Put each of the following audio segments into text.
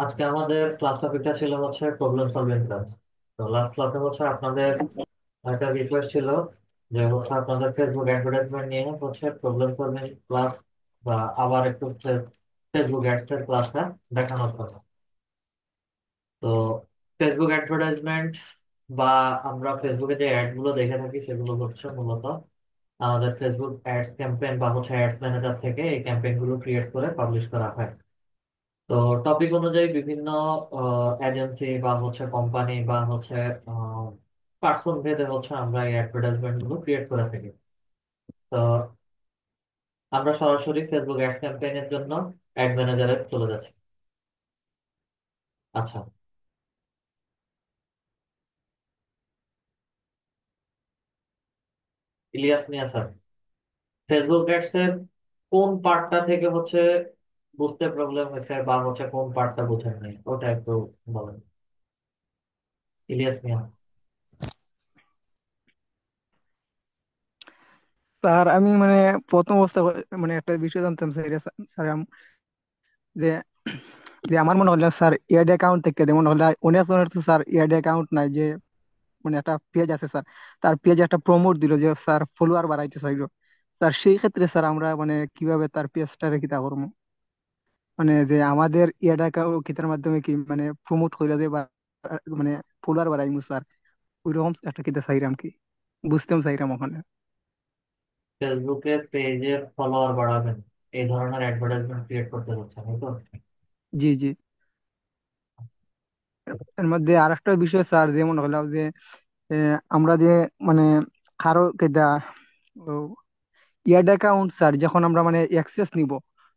আজকে আমাদের ক্লাস টপিকটা ছিল হচ্ছে প্রবলেম সলভিং ক্লাস। তো লাস্ট ক্লাসে হচ্ছে আপনাদের একটা রিকোয়েস্ট ছিল যে হচ্ছে আপনাদের ফেসবুক অ্যাডভার্টাইজমেন্ট নিয়ে হচ্ছে প্রবলেম সলভিং ক্লাস বা আবার একটু ফেসবুক অ্যাডস এর ক্লাসটা দেখানোর কথা। তো ফেসবুক অ্যাডভার্টাইজমেন্ট বা আমরা ফেসবুকে যে অ্যাড গুলো দেখে থাকি সেগুলো হচ্ছে মূলত আমাদের ফেসবুক অ্যাডস ক্যাম্পেইন বা হচ্ছে অ্যাডস ম্যানেজার থেকে এই ক্যাম্পেইন গুলো ক্রিয়েট করে পাবলিশ করা হয়। তো টপিক অনুযায়ী বিভিন্ন এজেন্সি বা হচ্ছে কোম্পানি বা হচ্ছে পার্সন ভেদে হচ্ছে আমরা এই অ্যাডভার্টাইজমেন্ট গুলো ক্রিয়েট করে থাকি। তো আমরা সরাসরি ফেসবুক অ্যাড ক্যাম্পেইনের জন্য অ্যাড ম্যানেজারে চলে যাচ্ছি। আচ্ছা, ইলিয়াস মিয়া স্যার, ফেসবুক অ্যাডস এর কোন পার্টটা থেকে হচ্ছে বুঝতে প্রবলেম হয়েছে বা হচ্ছে কোন পার্টটা বুঝেন নাই ওটা একটু বলেন। ইলিয়াস মিয়া। স্যার আমি মানে প্রথম অবস্থা মানে একটা বিষয় জানতাম স্যার স্যার যে যে আমার মনে হলো স্যার এড অ্যাকাউন্ট থেকে যেমন হলে অনেক জনের তো স্যার এড অ্যাকাউন্ট নাই, যে মানে একটা পেজ আছে স্যার, তার পেজে একটা প্রমোট দিল যে স্যার ফলোয়ার বাড়াইতে চাইলো। স্যার সেই ক্ষেত্রে স্যার আমরা মানে কিভাবে তার পেজটা রেখে তা করবো, মানে যে আমাদের এড অ্যাকাউন্ট কিতার মাধ্যমে কি মানে প্রমোট করে দেয় বা মানে ফলোয়ার বাড়াইমু স্যার, ওইরকম একটা কিতা চাইরাম কি বুঝতাম চাইরাম ওখানে। ফেসবুকে পেজের ফলোয়ার বাড়াবেন এই ধরনের অ্যাডভার্টাইজমেন্ট ক্রিয়েট করতে হচ্ছে তাই তো? জি জি। এর মধ্যে আর একটা বিষয় স্যার যেমন হলো যে আমরা যে মানে কারো কেদা অ্যাড অ্যাকাউন্ট স্যার যখন আমরা মানে অ্যাক্সেস নিব,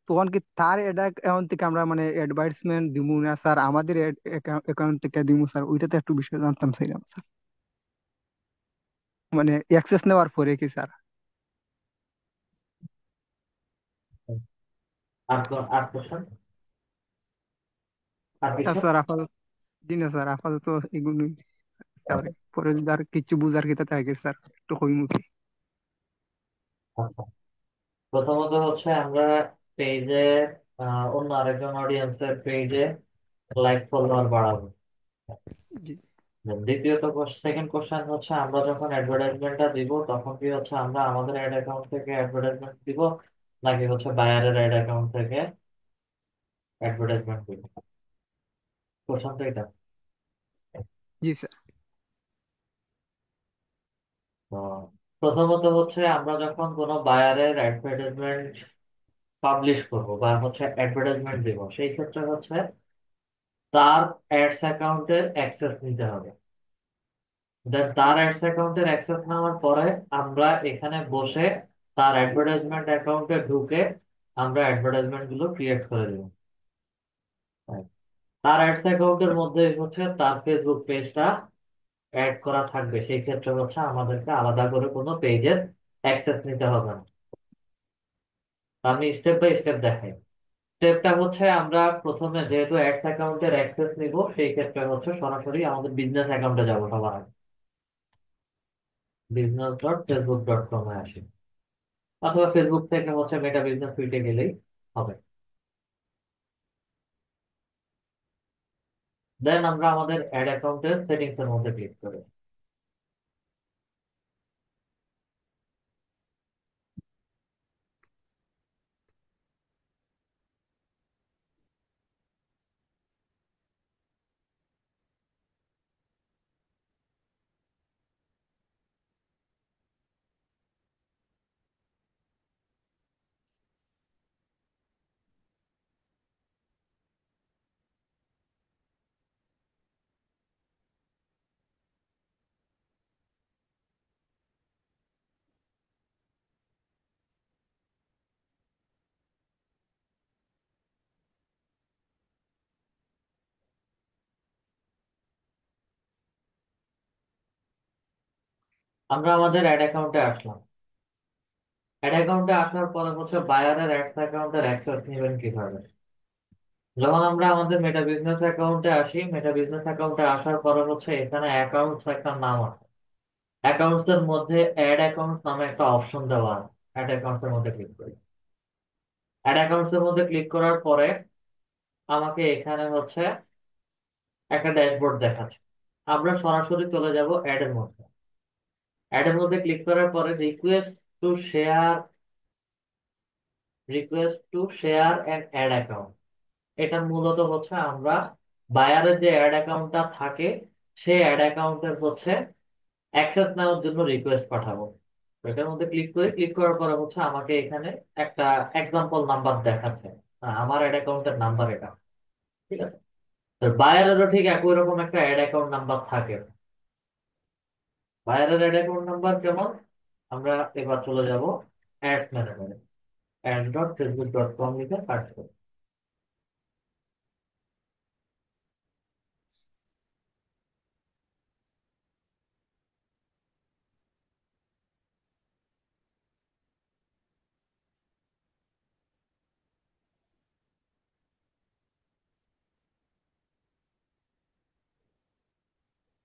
তখন কি তার অ্যাড অ্যাকাউন্ট থেকে আমরা মানে অ্যাডভার্টাইজমেন্ট দিব না স্যার আমাদের অ্যাকাউন্ট থেকে দিব স্যার, ওইটাতে একটু বিষয় জানতাম চাইলাম স্যার, মানে অ্যাক্সেস নেওয়ার পরে কি স্যার। আর কোশ্চেন, আর কিছু? স্যার আপাতত জি না স্যার, আপাতত এগুলো তারপরে পরে যদি আর কিছু বুঝার ক্ষেত্রে থাকে স্যার একটু কইমুখী। আচ্ছা, প্রথমত হচ্ছে আমরা পেজে অন্য আরেকজন অডিয়েন্সের পেজে লাইক ফলোয়ার বাড়াবো। জি দ্বিতীয়ত সেকেন্ড কোশ্চেন হচ্ছে আমরা যখন অ্যাডভার্টাইজমেন্টটা দিব তখন কি হচ্ছে আমরা আমাদের অ্যাড অ্যাকাউন্ট থেকে অ্যাডভার্টাইজমেন্ট দিব নাকি হচ্ছে বায়ারের অ্যাড অ্যাকাউন্ট থেকে অ্যাডভার্টাইজমেন্ট দিব? কোশ্চেনটা এটা। জি স্যার। তো প্রথমত হচ্ছে আমরা যখন কোনো বায়ারের অ্যাডভার্টাইজমেন্ট পাবলিশ করব বা হচ্ছে অ্যাডভার্টাইজমেন্ট দিব সেই ক্ষেত্রে হচ্ছে তার অ্যাডস অ্যাকাউন্টের অ্যাক্সেস নিতে হবে। দেন তার অ্যাডস অ্যাকাউন্টের অ্যাক্সেস নেওয়ার পরে আমরা এখানে বসে তার অ্যাডভার্টাইজমেন্ট অ্যাকাউন্টে ঢুকে আমরা অ্যাডভার্টাইজমেন্ট গুলো ক্রিয়েট করে দেবো। তার অ্যাডস অ্যাকাউন্টের মধ্যে হচ্ছে তার ফেসবুক পেজটা অ্যাড করা থাকবে, সেই ক্ষেত্রে হচ্ছে আমাদেরকে আলাদা করে কোনো পেজের অ্যাক্সেস নিতে হবে না। আমি স্টেপ বাই স্টেপ দেখাই। স্টেপটা হচ্ছে আমরা প্রথমে যেহেতু অ্যাডস অ্যাকাউন্টের অ্যাক্সেস নিব সেই ক্ষেত্রে হচ্ছে সরাসরি আমাদের বিজনেস অ্যাকাউন্টে যাবো সবার আগে। business.facebook.com এ আসি, অথবা ফেসবুক থেকে হচ্ছে মেটা বিজনেস সুইটে গেলেই হবে। দেন আমরা আমাদের অ্যাড অ্যাকাউন্টের সেটিংস এর মধ্যে ক্লিক করি। আমরা আমাদের অ্যাড অ্যাকাউন্টে আসলাম। অ্যাড অ্যাকাউন্টে আসার পরে হচ্ছে বায়ারের অ্যাডস অ্যাকাউন্টের অ্যাক্সেস নেবেন কিভাবে? যখন আমরা আমাদের মেটা বিজনেস অ্যাকাউন্টে আসি, মেটা বিজনেস অ্যাকাউন্টে আসার পরে হচ্ছে এখানে অ্যাকাউন্টস একটা নাম আছে। অ্যাকাউন্টস এর মধ্যে অ্যাড অ্যাকাউন্ট নামে একটা অপশন দেওয়া আছে। অ্যাড অ্যাকাউন্টস এর মধ্যে ক্লিক করি। অ্যাড অ্যাকাউন্টস এর মধ্যে ক্লিক করার পরে আমাকে এখানে হচ্ছে একটা ড্যাশবোর্ড দেখাচ্ছে। আমরা সরাসরি চলে যাব অ্যাড এর মধ্যে। অ্যাড এর মধ্যে ক্লিক করার পরে to share request to share an add account. এটা মূলত হচ্ছে আমরা বায়ারের যে অ্যাড অ্যাকাউন্টটা থাকে সেই অ্যাড অ্যাকাউন্টের হচ্ছে অ্যাক্সেস নেওয়ার জন্য রিকোয়েস্ট পাঠাবো। তো এটার মধ্যে ক্লিক করি, ক্লিক করার পরে হচ্ছে আমাকে এখানে একটা এক্সাম্পল নাম্বার দেখাচ্ছে। আমার অ্যাড অ্যাকাউন্টের নাম্বার এটা। ঠিক আছে। তো বায়ারেরও ঠিক একই রকম একটা অ্যাড অ্যাকাউন্ট নাম্বার থাকে। বায়ারের অ্যাড অ্যাকাউন্ট নাম্বার কেমন, আমরা এবার চলে যাব অ্যাডস ম্যানেজারে। ads.facebook.com লিখে সার্চ করি।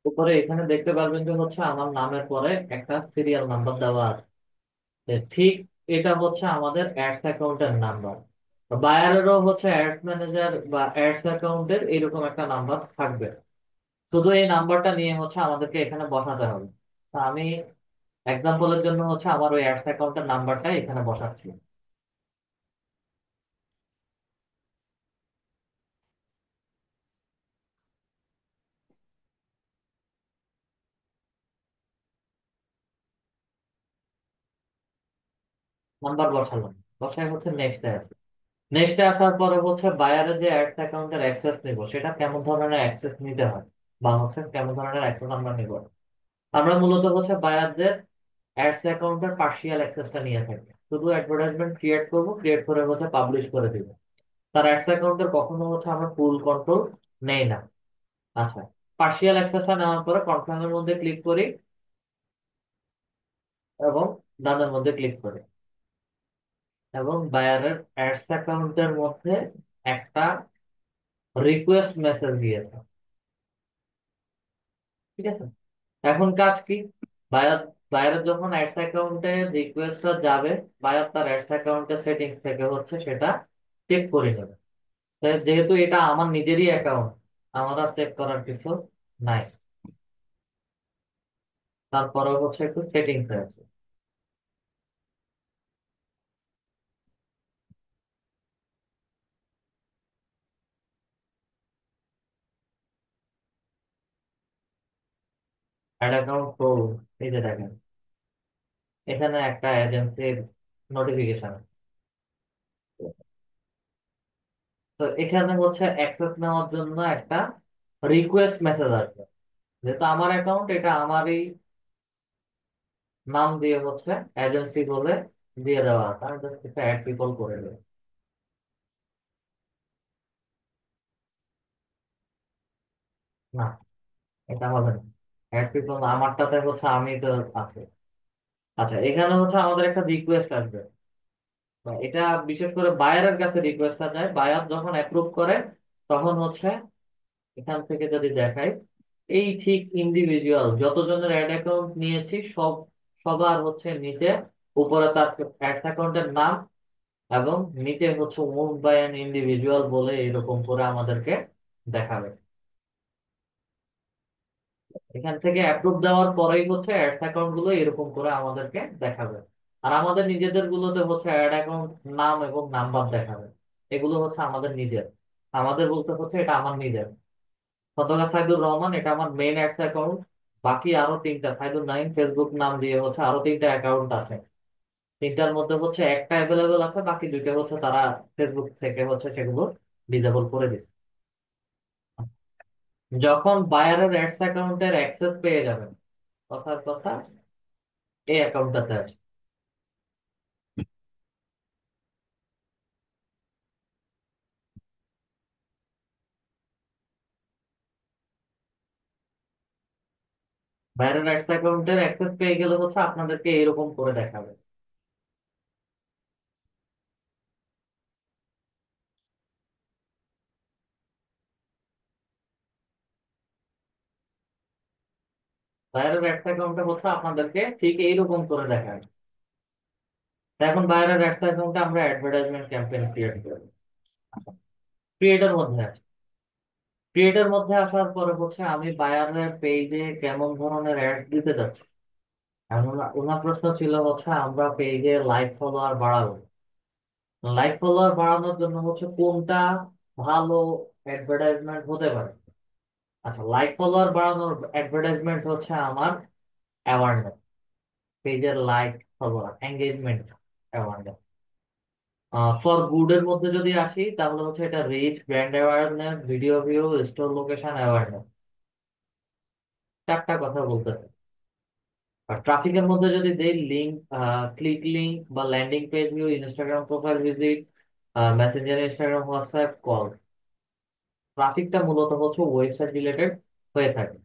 উপরে এখানে দেখতে পারবেন যে হচ্ছে আমার নামের পরে একটা সিরিয়াল নাম্বার দেওয়া আছে। যে ঠিক এটা হচ্ছে আমাদের অ্যাডস অ্যাকাউন্টের নাম্বার। বায়ারেরও হচ্ছে অ্যাডস ম্যানেজার বা অ্যাডস অ্যাকাউন্টের এরকম একটা নাম্বার থাকবে। শুধু এই নাম্বারটা নিয়ে হচ্ছে আমাদেরকে এখানে বসাতে হবে। তা আমি এক্সাম্পলের জন্য হচ্ছে আমার ওই অ্যাডস অ্যাকাউন্টের নাম্বারটা এখানে বসাচ্ছি। নাম্বার বসালাম, বসাই হচ্ছে নেক্সট। নেক্সটে আসার পরে হচ্ছে বায়ারের যে অ্যাডস অ্যাকাউন্টের অ্যাক্সেস নিব সেটা কেমন ধরনের অ্যাক্সেস নিতে হয় বা হচ্ছে কেমন ধরনের অ্যাক্সেস আমরা নিব। আমরা মূলত হচ্ছে বায়ারদের অ্যাডস অ্যাকাউন্টের পার্শিয়াল অ্যাক্সেসটা নিয়ে থাকি। শুধু অ্যাডভার্টাইজমেন্ট ক্রিয়েট করব, ক্রিয়েট করে হচ্ছে পাবলিশ করে দিব। তার অ্যাডস অ্যাকাউন্টের কখনো হচ্ছে আমরা ফুল কন্ট্রোল নেই না। আচ্ছা, পার্শিয়াল অ্যাক্সেসটা নেওয়ার পরে কনফার্মের মধ্যে ক্লিক করি এবং ডানের মধ্যে ক্লিক করি এবং বায়ারের অ্যাডস অ্যাকাউন্টের মধ্যে একটা রিকোয়েস্ট মেসেজ দিয়েছে। ঠিক আছে। এখন কাজ কি, বায়ার বায়ারের যখন অ্যাডস অ্যাকাউন্টে রিকোয়েস্টটা যাবে, বায়ার তার অ্যাডস অ্যাকাউন্টের সেটিংস থেকে হচ্ছে সেটা চেক করে নেবে। তাই যেহেতু এটা আমার নিজেরই অ্যাকাউন্ট, আমার আর চেক করার কিছু নাই। তারপরে হচ্ছে একটু সেটিংস আছে। অ্যাড অ্যাকাউন্ট তো এই যে দেখেন, এখানে একটা এজেন্সির নোটিফিকেশন। তো এখানে হচ্ছে অ্যাক্সেস নেওয়ার জন্য একটা রিকোয়েস্ট মেসেজ আসবে। যেহেতু আমার অ্যাকাউন্ট, এটা আমারই নাম দিয়ে হচ্ছে এজেন্সি বলে দিয়ে দেওয়া আছে। আমি জাস্ট একটা অ্যাড পিপল করে দেবো। না, এটা হবে না। অ্যাড পিপল আমারটাতে হচ্ছে আমি তো আছে। আচ্ছা, এখানে হচ্ছে আমাদের একটা রিকোয়েস্ট আসবে। তো এটা বিশেষ করে বায়ারের কাছে রিকোয়েস্টটা যায়, বায়ার যখন অ্যাপ্রুভ করে তখন হচ্ছে এখান থেকে যদি দেখাই, এই ঠিক ইন্ডিভিজুয়াল যতজনের অ্যাড অ্যাকাউন্ট নিয়েছি সবার হচ্ছে নিচে উপরে তার অ্যাড অ্যাকাউন্টের নাম এবং নিচে হচ্ছে ওন বাই অ্যান ইন্ডিভিজুয়াল বলে এরকম করে আমাদেরকে দেখাবে। এখান থেকে অ্যাপ্রুভ দেওয়ার পরেই হচ্ছে অ্যাডস অ্যাকাউন্ট গুলো এরকম করে আমাদেরকে দেখাবে। আর আমাদের নিজেদের গুলোতে হচ্ছে অ্যাড অ্যাকাউন্ট নাম এবং নাম্বার দেখাবে। এগুলো হচ্ছে আমাদের নিজের। আমাদের বলতে হচ্ছে এটা আমার নিজের। খন্দকার সাইদুর রহমান, এটা আমার মেইন অ্যাডস অ্যাকাউন্ট। বাকি আরো তিনটা সাইদুর নাইম ফেসবুক নাম দিয়ে হচ্ছে আরো তিনটা অ্যাকাউন্ট আছে। তিনটার মধ্যে হচ্ছে একটা অ্যাভেলেবেল আছে, বাকি দুইটা হচ্ছে তারা ফেসবুক থেকে হচ্ছে সেগুলো ডিসেবল করে দিচ্ছে। যখন বায়ারের অ্যাডস অ্যাকাউন্টের অ্যাক্সেস পেয়ে যাবেন, কথার কথা এই অ্যাকাউন্টটাতে আসে। বাইরের একটা অ্যাকাউন্টের অ্যাক্সেস পেয়ে গেলে হচ্ছে আপনাদেরকে এরকম করে দেখাবে। বাইরের একটা অ্যাকাউন্টে হচ্ছে আপনাদেরকে ঠিক এইরকম করে দেখাবে। তো এখন বাইরের একটা অ্যাকাউন্টে আমরা অ্যাডভার্টাইজমেন্ট ক্যাম্পেইন ক্রিয়েট করব। ক্রিয়েটের মধ্যে আছে। ক্রিয়েটের মধ্যে আসার পরে হচ্ছে আমি বায়ারের পেজে কেমন ধরনের অ্যাড দিতে যাচ্ছি। এখন ওনার প্রশ্ন ছিল হচ্ছে আমরা পেজে লাইক ফলোয়ার বাড়াবো। লাইক ফলোয়ার বাড়ানোর জন্য হচ্ছে কোনটা ভালো অ্যাডভার্টাইজমেন্ট হতে পারে। আচ্ছা, লাইক ফলোয়ার বাড়ানোর অ্যাডভার্টাইজমেন্ট হচ্ছে আমার অ্যাওয়ারনেস, পেজের like follower engagement, awareness. For good এর মধ্যে যদি আসি তাহলে হচ্ছে এটা reach, brand awareness, video view, store location awareness, চারটা কথা বলতে চাই। আর ট্রাফিকের মধ্যে যদি দেই লিঙ্ক, ক্লিক লিঙ্ক বা landing page view, Instagram profile visit, Messenger, Instagram, WhatsApp call. ট্রাফিকটা মূলত হচ্ছে ওয়েবসাইট রিলেটেড হয়ে থাকে।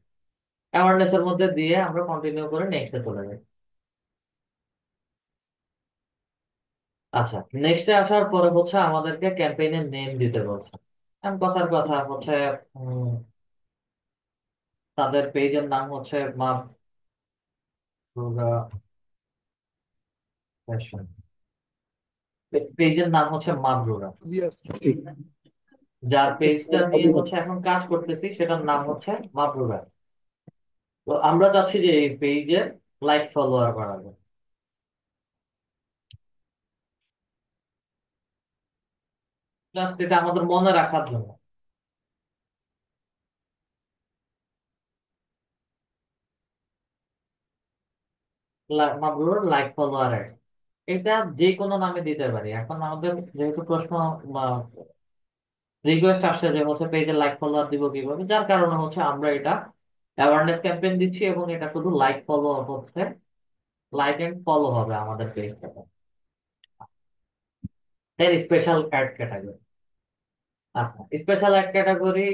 অ্যাওয়ারনেস এর মধ্যে দিয়ে আমরা কন্টিনিউ করে নেক্সটে চলে যাই। আচ্ছা, নেক্সটে আসার পরে হচ্ছে আমাদেরকে ক্যাম্পেইনের নেম দিতে বলছে। এখন কথার কথা হচ্ছে উম, তাদের পেজের নাম হচ্ছে মা দুর্গা ফ্যাশন, পেজের নাম হচ্ছে মা দুর্গা। Yes. যার পেজটা নিয়ে হচ্ছে এখন কাজ করতেছি সেটার নাম হচ্ছে মা দুর্গা। তো আমরা চাচ্ছি যে এই পেজে লাইক ফলোয়ার বাড়াবো। জাস্ট এটা আমাদের মনে রাখার জন্য। মা দুর্গার লাইক ফলোয়ার, এটা যে কোনো নামে দিতে পারি। এখন আমাদের যেহেতু প্রশ্ন রিকোয়েস্ট আসছে যে হচ্ছে পেজে লাইক ফলোয়ার দিব কিভাবে, যার কারণে হচ্ছে আমরা এটা অ্যাওয়ারনেস ক্যাম্পেইন দিচ্ছি এবং এটা শুধু লাইক ফলো হচ্ছে, লাইক এন্ড ফলো হবে আমাদের পেজটাতে। এর স্পেশাল অ্যাড ক্যাটাগরি। আচ্ছা, স্পেশাল অ্যাড ক্যাটাগরি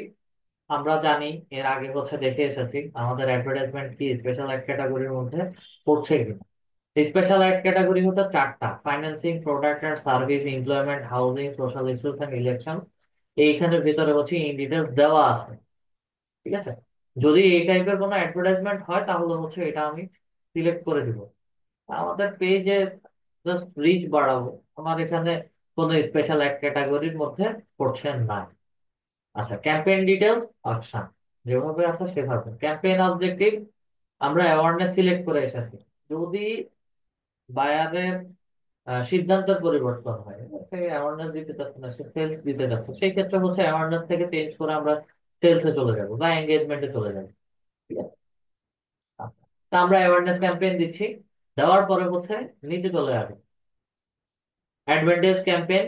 আমরা জানি, এর আগে হচ্ছে দেখে এসেছি আমাদের অ্যাডভার্টাইজমেন্ট কি স্পেশাল অ্যাড ক্যাটাগরির মধ্যে পড়ছে কিনা। স্পেশাল অ্যাড ক্যাটাগরি হচ্ছে চারটা: financing, product and service, employment, housing, social issues and election. এইখানের ভিতরে হচ্ছে ইন ডিটেলস দেওয়া আছে। ঠিক আছে, যদি এই টাইপের কোনো অ্যাডভার্টাইজমেন্ট হয় তাহলে হচ্ছে এটা আমি সিলেক্ট করে দিব। আমাদের পেজে জাস্ট রিচ বাড়াবো, আমার এখানে কোনো স্পেশাল এক ক্যাটাগরির মধ্যে পড়ছে না। আচ্ছা, ক্যাম্পেইন ডিটেলস অপশন যেভাবে আছে সেভাবে। ক্যাম্পেইন অবজেক্টিভ আমরা অ্যাওয়ারনেস সিলেক্ট করে এসেছি। যদি বায়ারের সিদ্ধান্তের পরিবর্তন হয়, সে অ্যাওয়ারনেস দিতে চাচ্ছে না, সে সেলস দিতে চাচ্ছে, সেই ক্ষেত্রে হচ্ছে অ্যাওয়ারনেস থেকে চেঞ্জ করে আমরা সেলসে চলে যাবো বা এঙ্গেজমেন্টে চলে যাবো। ঠিক আছে, আচ্ছা। তা আমরা অ্যাওয়ারনেস ক্যাম্পেইন দিচ্ছি, দেওয়ার পরে হচ্ছে নিচে চলে আসবে advantage campaign,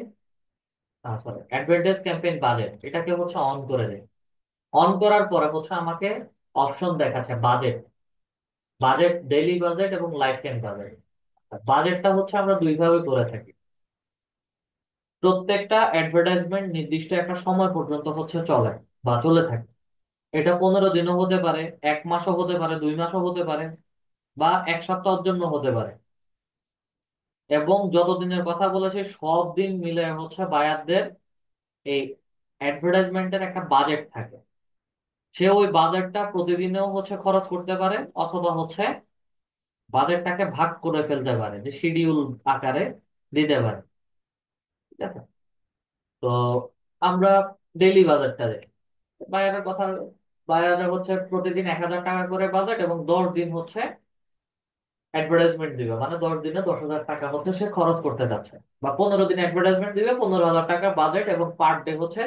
sorry advantage campaign budget, এটাকে হচ্ছে অন করে দেয়। অন করার পরে হচ্ছে আমাকে অপশন দেখাচ্ছে বাজেট, বাজেট ডেইলি বাজেট এবং লাইফ টাইম বাজেট। বাজেটটা হচ্ছে আমরা দুই ভাবে করে থাকি। প্রত্যেকটা অ্যাডভার্টাইজমেন্ট নির্দিষ্ট একটা সময় পর্যন্ত হচ্ছে চলে বা চলে থাকে। এটা 15 দিনও হতে পারে, 1 মাসও হতে পারে, 2 মাসও হতে পারে, বা 1 সপ্তাহের জন্য হতে পারে। এবং যতদিনের কথা বলেছে সব দিন মিলে হচ্ছে বায়ারদের এই অ্যাডভার্টাইজমেন্টের একটা বাজেট থাকে। সে ওই বাজেটটা প্রতিদিনেও হচ্ছে খরচ করতে পারে, অথবা হচ্ছে বাজেটটাকে ভাগ করে ফেলতে পারে, যে শিডিউল আকারে দিতে পারে। ঠিক আছে, তো আমরা ডেইলি বাজেটটা দেখি বায়ারের কথা। বায়ারের হচ্ছে প্রতিদিন 1,000 টাকা করে বাজেট এবং 10 দিন হচ্ছে অ্যাডভার্টাইজমেন্ট দিবে, মানে 10 দিনে 10,000 টাকা হচ্ছে সে খরচ করতে যাচ্ছে। বা 15 দিন অ্যাডভার্টাইজমেন্ট দিবে, 15,000 টাকা বাজেট এবং পার ডে হচ্ছে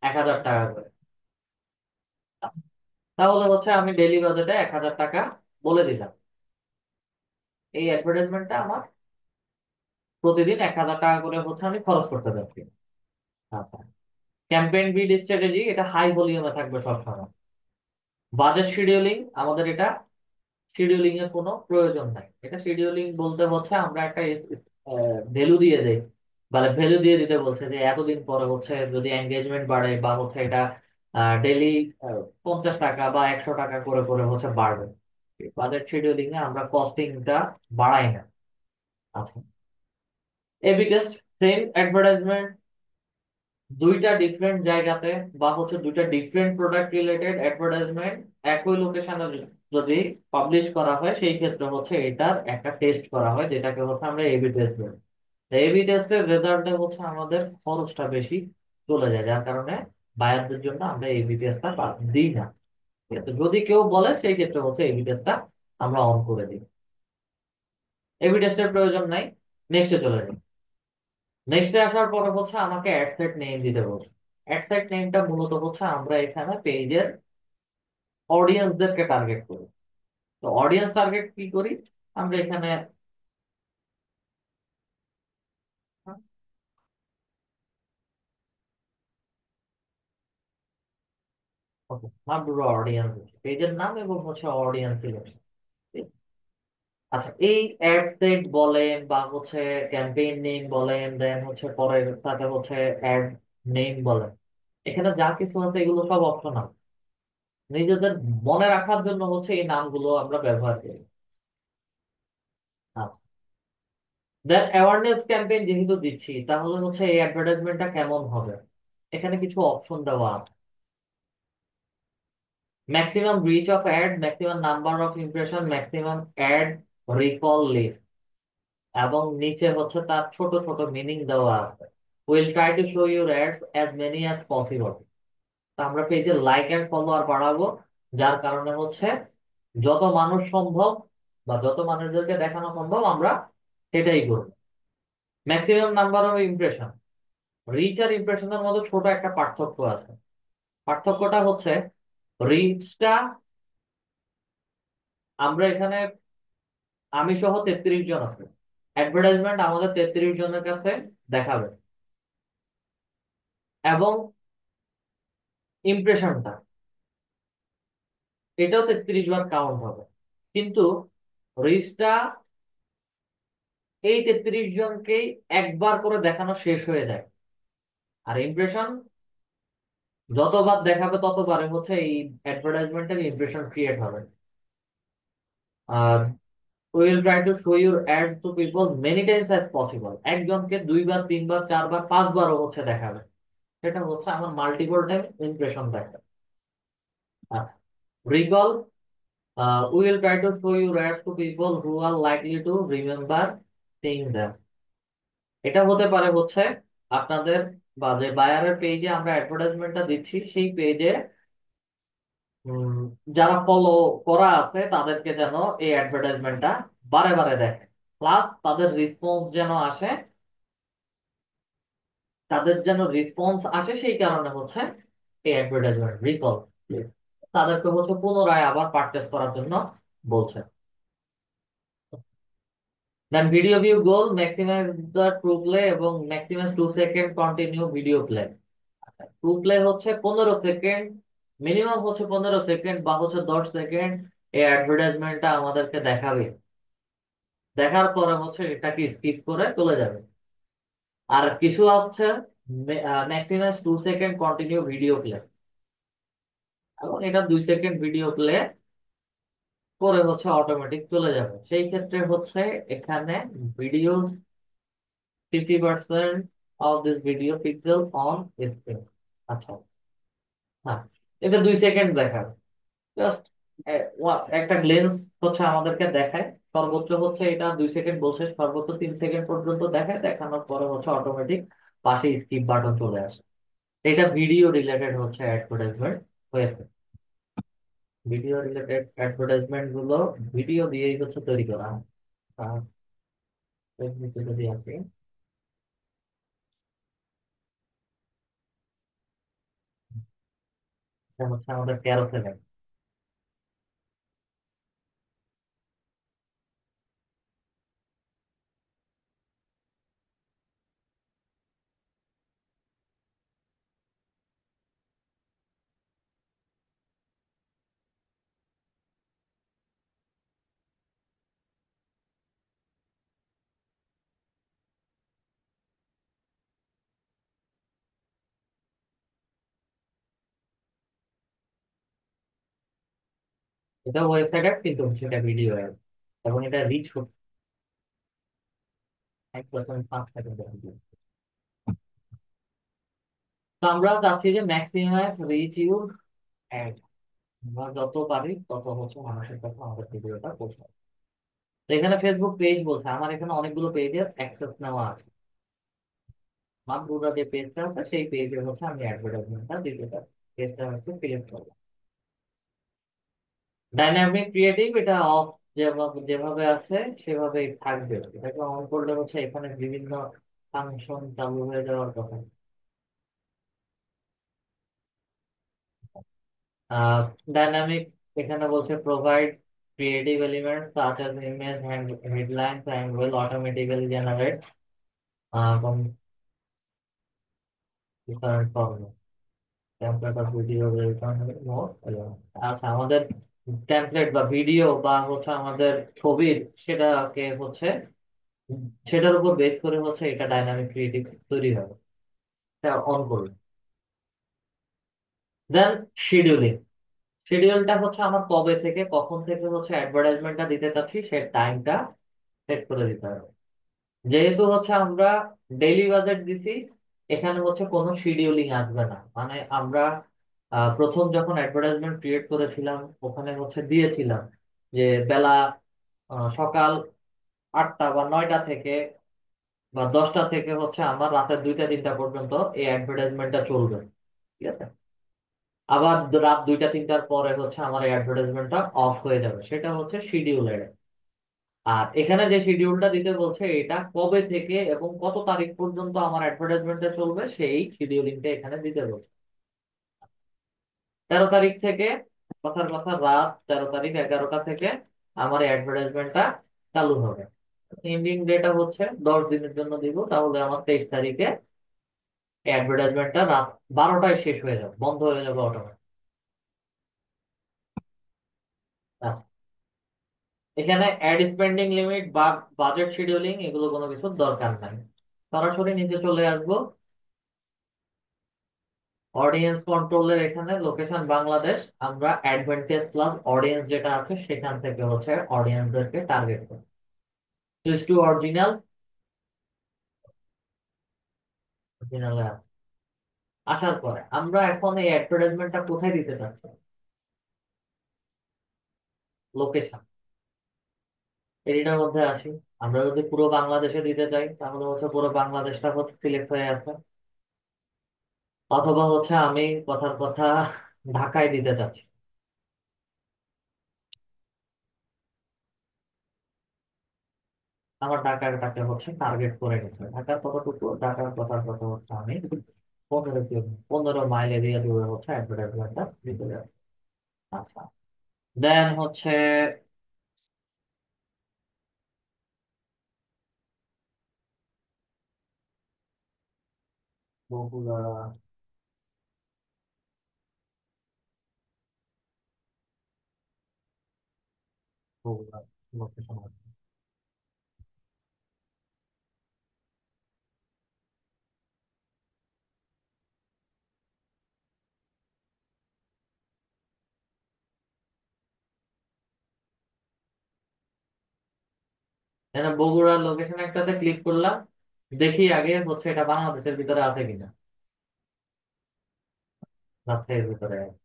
1,000 টাকা করে। তাহলে হচ্ছে আমি ডেইলি বাজেটে 1,000 টাকা বলে দিলাম। এই অ্যাডভার্টাইজমেন্টটা আমার প্রতিদিন 1,000 টাকা করে হচ্ছে আমি খরচ করতে যাচ্ছি। আচ্ছা, ক্যাম্পেইন বিড স্ট্র্যাটেজি এটা হাই ভলিউমে থাকবে সবসময়। বাজেট শিডিউলিং আমাদের এটা শিডিউলিং এর কোনো প্রয়োজন নাই। এটা শিডিউলিং বলতে হচ্ছে আমরা একটা ভ্যালু দিয়ে দেই, মানে ভ্যালু দিয়ে দিতে বলছে যে এতদিন পরে হচ্ছে যদি এঙ্গেজমেন্ট বাড়ে বা হচ্ছে এটা ডেইলি 50 টাকা বা 100 টাকা করে করে হচ্ছে বাড়বে। বাজেট শিডিউলিং এ আমরা কস্টিংটা বাড়াই না। আচ্ছা, এবি টেস্ট সেম অ্যাডভার্টাইজমেন্ট দুইটা ডিফারেন্ট জায়গাতে বা হচ্ছে দুইটা ডিফারেন্ট প্রোডাক্ট রিলেটেড অ্যাডভার্টাইজমেন্ট একই লোকেশনে যদি পাবলিশ করা হয় সেই ক্ষেত্রে হচ্ছে এটার একটা টেস্ট করা হয়, যেটাকে হচ্ছে আমরা এবি টেস্ট বলি। এবি টেস্টের রেজাল্টে হচ্ছে আমাদের খরচটা বেশি চলে যায়, যার কারণে বায়ারদের জন্য আমরা এবি টেস্টটা দিই না। ঠিক আছে? যদি কেউ বলে সেই ক্ষেত্রে হচ্ছে এবি টেস্টটা আমরা অন করে দিই। এবি টেস্টের প্রয়োজন নাই। নেক্সটে চলে যাই। নেক্সটে আসার পরে হচ্ছে আমাকে অ্যাড সেট নেম দিতে বলছে। অ্যাড সেট নেমটা মূলত হচ্ছে আমরা এখানে পেজের অডিয়েন্সদেরকে টার্গেট করি। তো অডিয়েন্স টার্গেট কি করি? আমরা এখানে নাম দুটো অডিয়েন্স, পেজের নাম এবং হচ্ছে অডিয়েন্স সিলেকশন। আচ্ছা, এই অ্যাড সেট বলেন বা হচ্ছে ক্যাম্পেইন নেম বলেন, দেন হচ্ছে পরে সাথে হচ্ছে অ্যাড নেম বলেন, এখানে যা কিছু আছে এগুলো সব অপশনাল। নিজেদের মনে রাখার জন্য হচ্ছে এই নামগুলো আমরা ব্যবহার করি। আচ্ছা, দেন অ্যাওয়ারনেস ক্যাম্পেইন যেহেতু দিচ্ছি, তাহলে হচ্ছে এই অ্যাডভার্টাইজমেন্টটা কেমন হবে? এখানে কিছু অপশন দেওয়া আছে। Maximum reach of ad, maximum number of impression, maximum ad recall list, এবং নিচে হচ্ছে তার ছোট ছোট মিনিং দেওয়া আছে। Will try to show your ads as many as possible. আমরা পেজে লাইক এন্ড ফলোয়ার বাড়াবো, যার কারণে হচ্ছে যত মানুষ সম্ভব বা যত মানুষদেরকে দেখানো সম্ভব আমরা সেটাই করব। Maximum number of impression, reach আর ইমপ্রেশনের মধ্যে ছোট একটা পার্থক্য আছে। পার্থক্যটা হচ্ছে রিচটা আমরা এখানে, আমি সহ 33 জন আছে, অ্যাডভার্টাইজমেন্ট আমাদের 33 জনের কাছে দেখাবে, এবং ইমপ্রেশনটা এটাও 33 বার কাউন্ট হবে। কিন্তু রিচটা এই 33 জনকেই একবার করে দেখানো শেষ হয়ে যায়। আর ইমপ্রেশন যতবার দেখাবে ততবারে হচ্ছে এই অ্যাডভার্টাইজমেন্টের ইমপ্রেশন ক্রিয়েট হবে। আর will try to show your ad to people many times as possible, একজনকে 2 বার 3 বার 4 বার 5 বারও হচ্ছে দেখাবে। সেটা হচ্ছে আমার মাল্টিপল টাইম ইমপ্রেশন দেখা। আর recall, will try to show your ads to people who are likely to remember seeing them. এটা হতে পারে হচ্ছে আপনাদের বা যে বায়ারের পেজে আমরা অ্যাডভার্টাইজমেন্টটা দিচ্ছি সেই পেজে যারা ফলো করা আছে তাদেরকে যেন এই অ্যাডভার্টাইজমেন্টটা বারে বারে দেখে, প্লাস তাদের রেসপন্স যেন আসে, তাদের যেন রেসপন্স আসে, সেই কারণে হচ্ছে এই অ্যাডভার্টাইজমেন্ট রিকল, তাদেরকে হচ্ছে পুনরায় আবার পারচেস করার জন্য বলছে। Then video view goal, maximize the ThruPlay এবং maximum 2 second continue video play. ThruPlay হচ্ছে 15 সেকেন্ড, মিনিমাম হচ্ছে 15 সেকেন্ড বা হচ্ছে 10 সেকেন্ড এই অ্যাডভার্টাইজমেন্টটা আমাদেরকে দেখাবে। দেখার পরে হচ্ছে এটাকে স্কিপ করে চলে যাবে। আর কিছু হচ্ছে maximum 2 second continue video play, এবং এটা 2 সেকেন্ড ভিডিও প্লে করে হচ্ছে অটোমেটিক চলে যাবে। সেই ক্ষেত্রে হচ্ছে এখানে video 50% of this video pixel on screen. আচ্ছা, হ্যাঁ, এটা 2 সেকেন্ড দেখাবে। জাস্ট একটা গ্লেন্স হচ্ছে আমাদেরকে দেখায়। সর্বোচ্চ হচ্ছে এটা 2 সেকেন্ড বলছে, সর্বোচ্চ 3 সেকেন্ড পর্যন্ত দেখায়, দেখানোর পরে হচ্ছে অটোমেটিক পাশে স্কিপ বাটন চলে আসে। এটা ভিডিও রিলেটেড হচ্ছে অ্যাডভার্টাইজমেন্ট হয়েছে। ভিডিও রিলেটেড অ্যাডভার্টাইজমেন্ট গুলো ভিডিও দিয়েই হচ্ছে তৈরি করা হয়। আর ফেসবুকে যদি আসি, এটা হচ্ছে আমাদের 13 সেকেন্ড। এটা ওয়েবসাইট অ্যাড, কিন্তু হচ্ছে এটা ভিডিও অ্যাড, এবং এটা রিচ হচ্ছে 1.5 সেকেন্ড। তো আমরা চাচ্ছি যে ম্যাক্সিমাইজ রিচ ইউর অ্যাড, আমরা যত পারি তত হচ্ছে মানুষের কাছে আমাদের ভিডিওটা পৌঁছায়। তো এখানে ফেসবুক পেজ বলছে, আমার এখানে অনেকগুলো পেজের অ্যাক্সেস নেওয়া আছে। মানগুলা যে পেজটা আছে সেই পেজে হচ্ছে আমি অ্যাডভার্টাইজমেন্টটা দিতে পারি। পেজটা হচ্ছে সিলেক্ট করবো। ডাইনামিক ক্রিয়েটিভ এটা অফ, যেভাবে যেভাবে আছে সেভাবেই থাকবে। এটাকে অন করলে হচ্ছে এখানে বিভিন্ন ফাংশন চালু হয়ে যাওয়ার কথা। ডাইনামিক এখানে বলছে provide creative elements such as image, headlines and will automatically generate from different format. Template of video, আচ্ছা আমাদের টেমপ্লেট বা ভিডিও বা হচ্ছে আমাদের ছবির সেটাকে হচ্ছে সেটার উপর বেস করে হচ্ছে এটা ডাইনামিক ক্রিয়েটিভ তৈরি হবে। এটা অন করুন। দেন শিডিউলিং। শিডিউলটা হচ্ছে আমার কবে থেকে কখন থেকে হচ্ছে অ্যাডভার্টাইজমেন্টটা দিতে চাচ্ছি সে টাইমটা সেট করে দিতে হবে। যেহেতু হচ্ছে আমরা ডেইলি বাজেট দিছি, এখানে হচ্ছে কোনো শিডিউলিং আসবে না। মানে আমরা প্রথম যখন অ্যাডভার্টাইজমেন্ট ক্রিয়েট করেছিলাম ওখানে হচ্ছে দিয়েছিলাম যে বেলা সকাল 8টা বা 9টা থেকে বা 10টা থেকে হচ্ছে আমার রাতের 2টা 3টা পর্যন্ত এই অ্যাডভার্টাইজমেন্টটা চলবে। ঠিক আছে। আবার রাত 2টা 3টার পরে হচ্ছে আমার এই অ্যাডভার্টাইজমেন্টটা অফ হয়ে যাবে, সেটা হচ্ছে শিডিউলের। আর এখানে যে শিডিউলটা দিতে বলছে এটা কবে থেকে এবং কত তারিখ পর্যন্ত আমার অ্যাডভার্টাইজমেন্টটা চলবে সেই শিডিউলিংটা এখানে দিতে বলছে। 13 তারিখ থেকে, কথার কথা রাত 13 তারিখ 11টা থেকে আমার অ্যাডভার্টাইজমেন্টটা চালু হবে। এন্ডিং ডেটা হচ্ছে 10 দিনের জন্য দিব, তাহলে আমার 23 তারিখে অ্যাডভার্টাইজমেন্টটা রাত 12টায় শেষ হয়ে যাবে, বন্ধ হয়ে যাবে অটোমেটিক। এখানে অ্যাড স্পেন্ডিং লিমিট বা বাজেট শিডিউলিং এগুলো কোনো কিছুর দরকার নাই। সরাসরি নিচে চলে আসবো। অডিয়েন্স কন্ট্রোলের এখানে লোকেশন বাংলাদেশ, আমরা অ্যাডভান্টেজ প্লাস অডিয়েন্স যেটা আছে সেখান থেকে হচ্ছে অডিয়েন্সদেরকে টার্গেট করি। Switch to original. অরিজিনালে আসার পরে আমরা এখন এই অ্যাডভার্টাইজমেন্টটা কোথায় দিতে চাচ্ছি? লোকেশন। এটার মধ্যে আসি। আমরা যদি পুরো বাংলাদেশে দিতে চাই তাহলে হচ্ছে পুরো বাংলাদেশটা হচ্ছে সিলেক্ট হয়ে আছে। অথবা হচ্ছে আমি কথার কথা ঢাকায় দিতে চাচ্ছি। আমার ঢাকাটাকে হচ্ছে টার্গেট করে নিচ্ছে। ঢাকার কতটুকু, ঢাকার কথার কথা হচ্ছে আমি 15 মাইল এরিয়া জুড়ে হচ্ছে অ্যাডভার্টাইজমেন্টটা দিতে যাচ্ছি। আচ্ছা। দেন হচ্ছে বগুড়া। বগুড়া লোকেশন আছে। এখানে বগুড়ার লোকেশন একটাতে ক্লিক করলাম, দেখি আগে হচ্ছে এটা বাংলাদেশের ভিতরে আছে কিনা। রাজশাহীর ভিতরে আছে।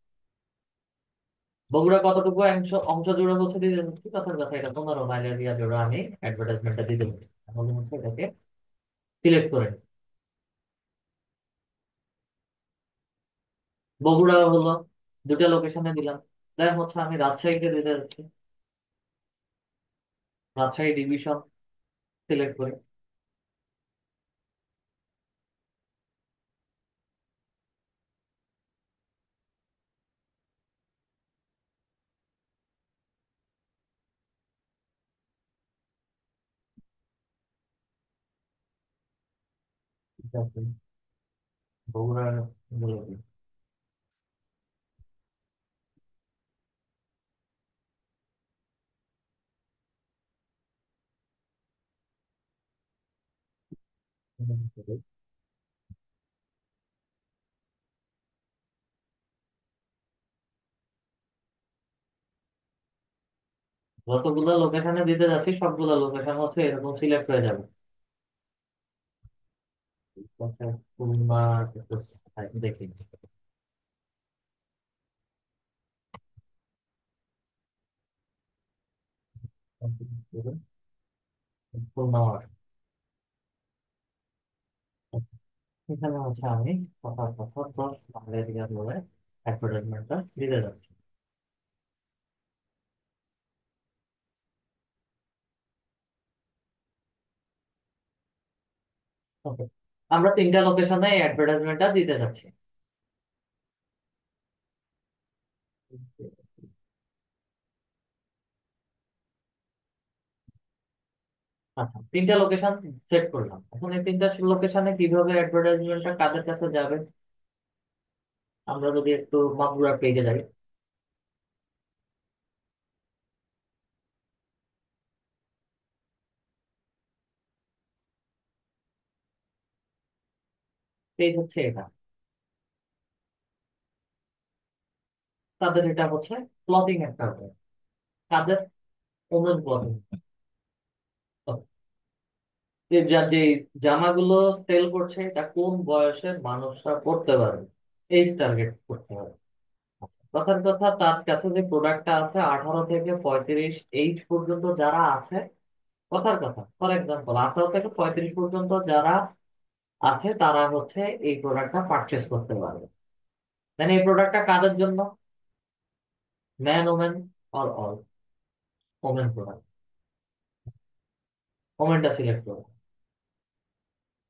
বগুড়া কতটুকু অংশ অংশ জুড়ে হচ্ছে দিতে হচ্ছে, কথার কথা এটা 15 মাইল এরিয়া জুড়ে আমি অ্যাডভার্টাইজমেন্টটা দিতে হচ্ছে। তাহলে হচ্ছে এটাকে সিলেক্ট করে নিই। বগুড়া হলো, দুটা লোকেশনে দিলাম। দেন হচ্ছে আমি রাজশাহীতে দিতে যাচ্ছি। রাজশাহী ডিভিশন সিলেক্ট করি। ঠিক আছে, বগুড়া বলে দিই। যতগুলো লোকেশনে দিতে যাচ্ছি সবগুলো লোকেশন হচ্ছে এরকম সিলেক্ট হয়ে যাবে। আচ্ছা, খুলনা একটু দেখি। খুলনা এখানে হচ্ছে আমি কথা কথা 10 বাংলা বলে অ্যাডভার্টাইজমেন্টটা দিতে যাচ্ছি। ওকে, আমরা 3টা লোকেশনে অ্যাডভার্টাইজমেন্টটা দিতে যাচ্ছি। আচ্ছা, 3টা লোকেশন সেট করলাম। এখন এই 3টা লোকেশনে কিভাবে অ্যাডভার্টাইজমেন্টটা কাদের কাছে যাবে, আমরা যদি একটু মাগুরা পেজে যাই। পেজ হচ্ছে এটা, তাদের এটা হচ্ছে ক্লথিং একটা হবে। তাদের ওমেন ক্লথিং, যে জামাগুলো সেল করছে এটা কোন বয়সের মানুষরা পড়তে পারে, এই টার্গেট করতে হবে। কথার কথা, তার কাছে যে প্রোডাক্টটা আছে 18 থেকে 35 এইজ পর্যন্ত যারা আছে, কথার কথা ফর এক্সাম্পল 18 থেকে 35 পর্যন্ত যারা আছে তারা হচ্ছে এই প্রোডাক্টটা পারচেস করতে পারবে। মানে এই প্রোডাক্টটা কাদের জন্য, man women or all, women product, ওমেনটা সিলেক্ট করবে।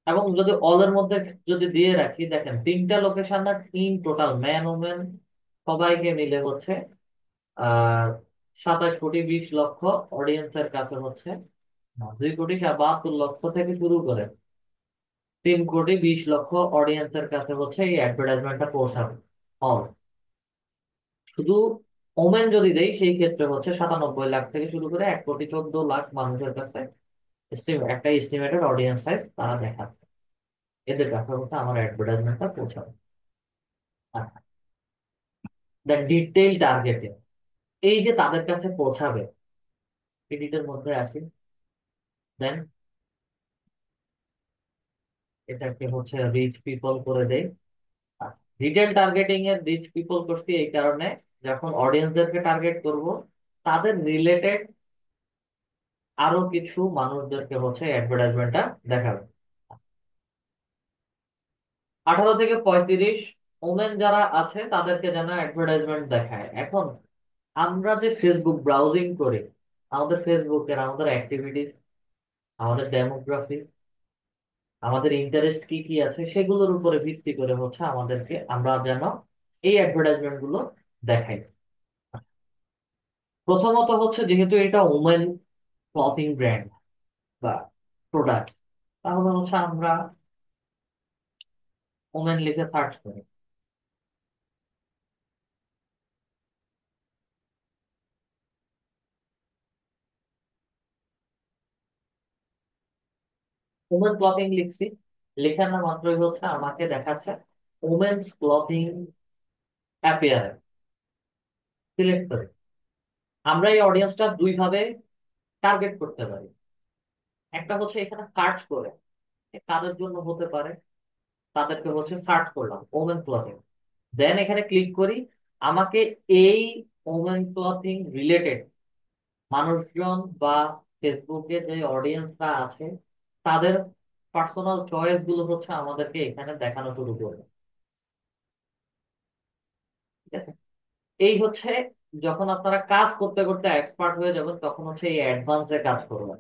এবং যদি অল এর মধ্যে যদি দিয়ে রাখি, দেখেন 3টা লোকেশন না, তিন টোটাল ম্যান ওমেন সবাইকে মিলে হচ্ছে আর 27 কোটি 20 লক্ষ অডিয়েন্সের কাছে হচ্ছে, 2 কোটি 72 লক্ষ থেকে শুরু করে 3 কোটি 20 লক্ষ অডিয়েন্সের কাছে হচ্ছে এই অ্যাডভার্টাইজমেন্টটা পৌঁছাবে অল। শুধু ওমেন যদি দেই সেই ক্ষেত্রে হচ্ছে 97 লাখ থেকে শুরু করে 1 কোটি 14 লাখ মানুষের কাছে একটা এস্টিমেটেড অডিয়েন্স সাইজ তারা দেখাচ্ছে, এদের কাছে হচ্ছে আমার অ্যাডভার্টাইজমেন্টটা পৌঁছাবে। আচ্ছা, দেন ডিটেইল টার্গেটিং, এই যে তাদের কাছে পৌঁছাবে, এডিটের মধ্যে আসি। দেন এটাকে হচ্ছে রিচ পিপল করে দেই। ডিটেল টার্গেটিং এর রিচ পিপল করছি এই কারণে, যখন অডিয়েন্সদেরকে টার্গেট করব তাদের রিলেটেড আরো কিছু মানুষদেরকে হচ্ছে অ্যাডভার্টাইজমেন্টটা দেখাবে। 18 থেকে 35 ওমেন যারা আছে তাদেরকে যেন অ্যাডভার্টাইজমেন্ট দেখায়। এখন আমরা যে ফেসবুক ব্রাউজিং করি, আমাদের ফেসবুকের আমাদের অ্যাক্টিভিটিস, আমাদের ডেমোগ্রাফি, আমাদের ইন্টারেস্ট কি কি আছে সেগুলোর উপরে ভিত্তি করে হচ্ছে আমাদেরকে আমরা যেন এই অ্যাডভার্টাইজমেন্ট গুলো দেখাই। প্রথমত হচ্ছে যেহেতু এটা ওমেন ক্লথিং ব্র্যান্ড বা প্রোডাক্ট, তাহলে হচ্ছে আমরা ওমেন লিখে সার্চ করি। ওমেন ক্লথিং লিখছি, লেখার মাত্রই হচ্ছে আমাকে দেখাচ্ছে ওমেন্স ক্লথিং অ্যাপিয়ার, সিলেক্ট করে আমরা এই অডিয়েন্সটা দুই ভাবে টার্গেট করতে পারি। একটা হচ্ছে এখানে সার্চ করে কাদের জন্য হতে পারে, তাদেরকে হচ্ছে সার্চ করলাম ওমেন ক্লথিং, দেন এখানে ক্লিক করি, আমাকে এই ওমেন ক্লথিং রিলেটেড মানুষজন বা ফেসবুকে যে অডিয়েন্সরা আছে তাদের পার্সোনাল চয়েস গুলো হচ্ছে আমাদেরকে এখানে দেখানো শুরু করবে। ঠিক আছে, এই হচ্ছে যখন আপনারা কাজ করতে করতে এক্সপার্ট হয়ে যাবেন তখন হচ্ছে এই অ্যাডভান্সে কাজ করবেন।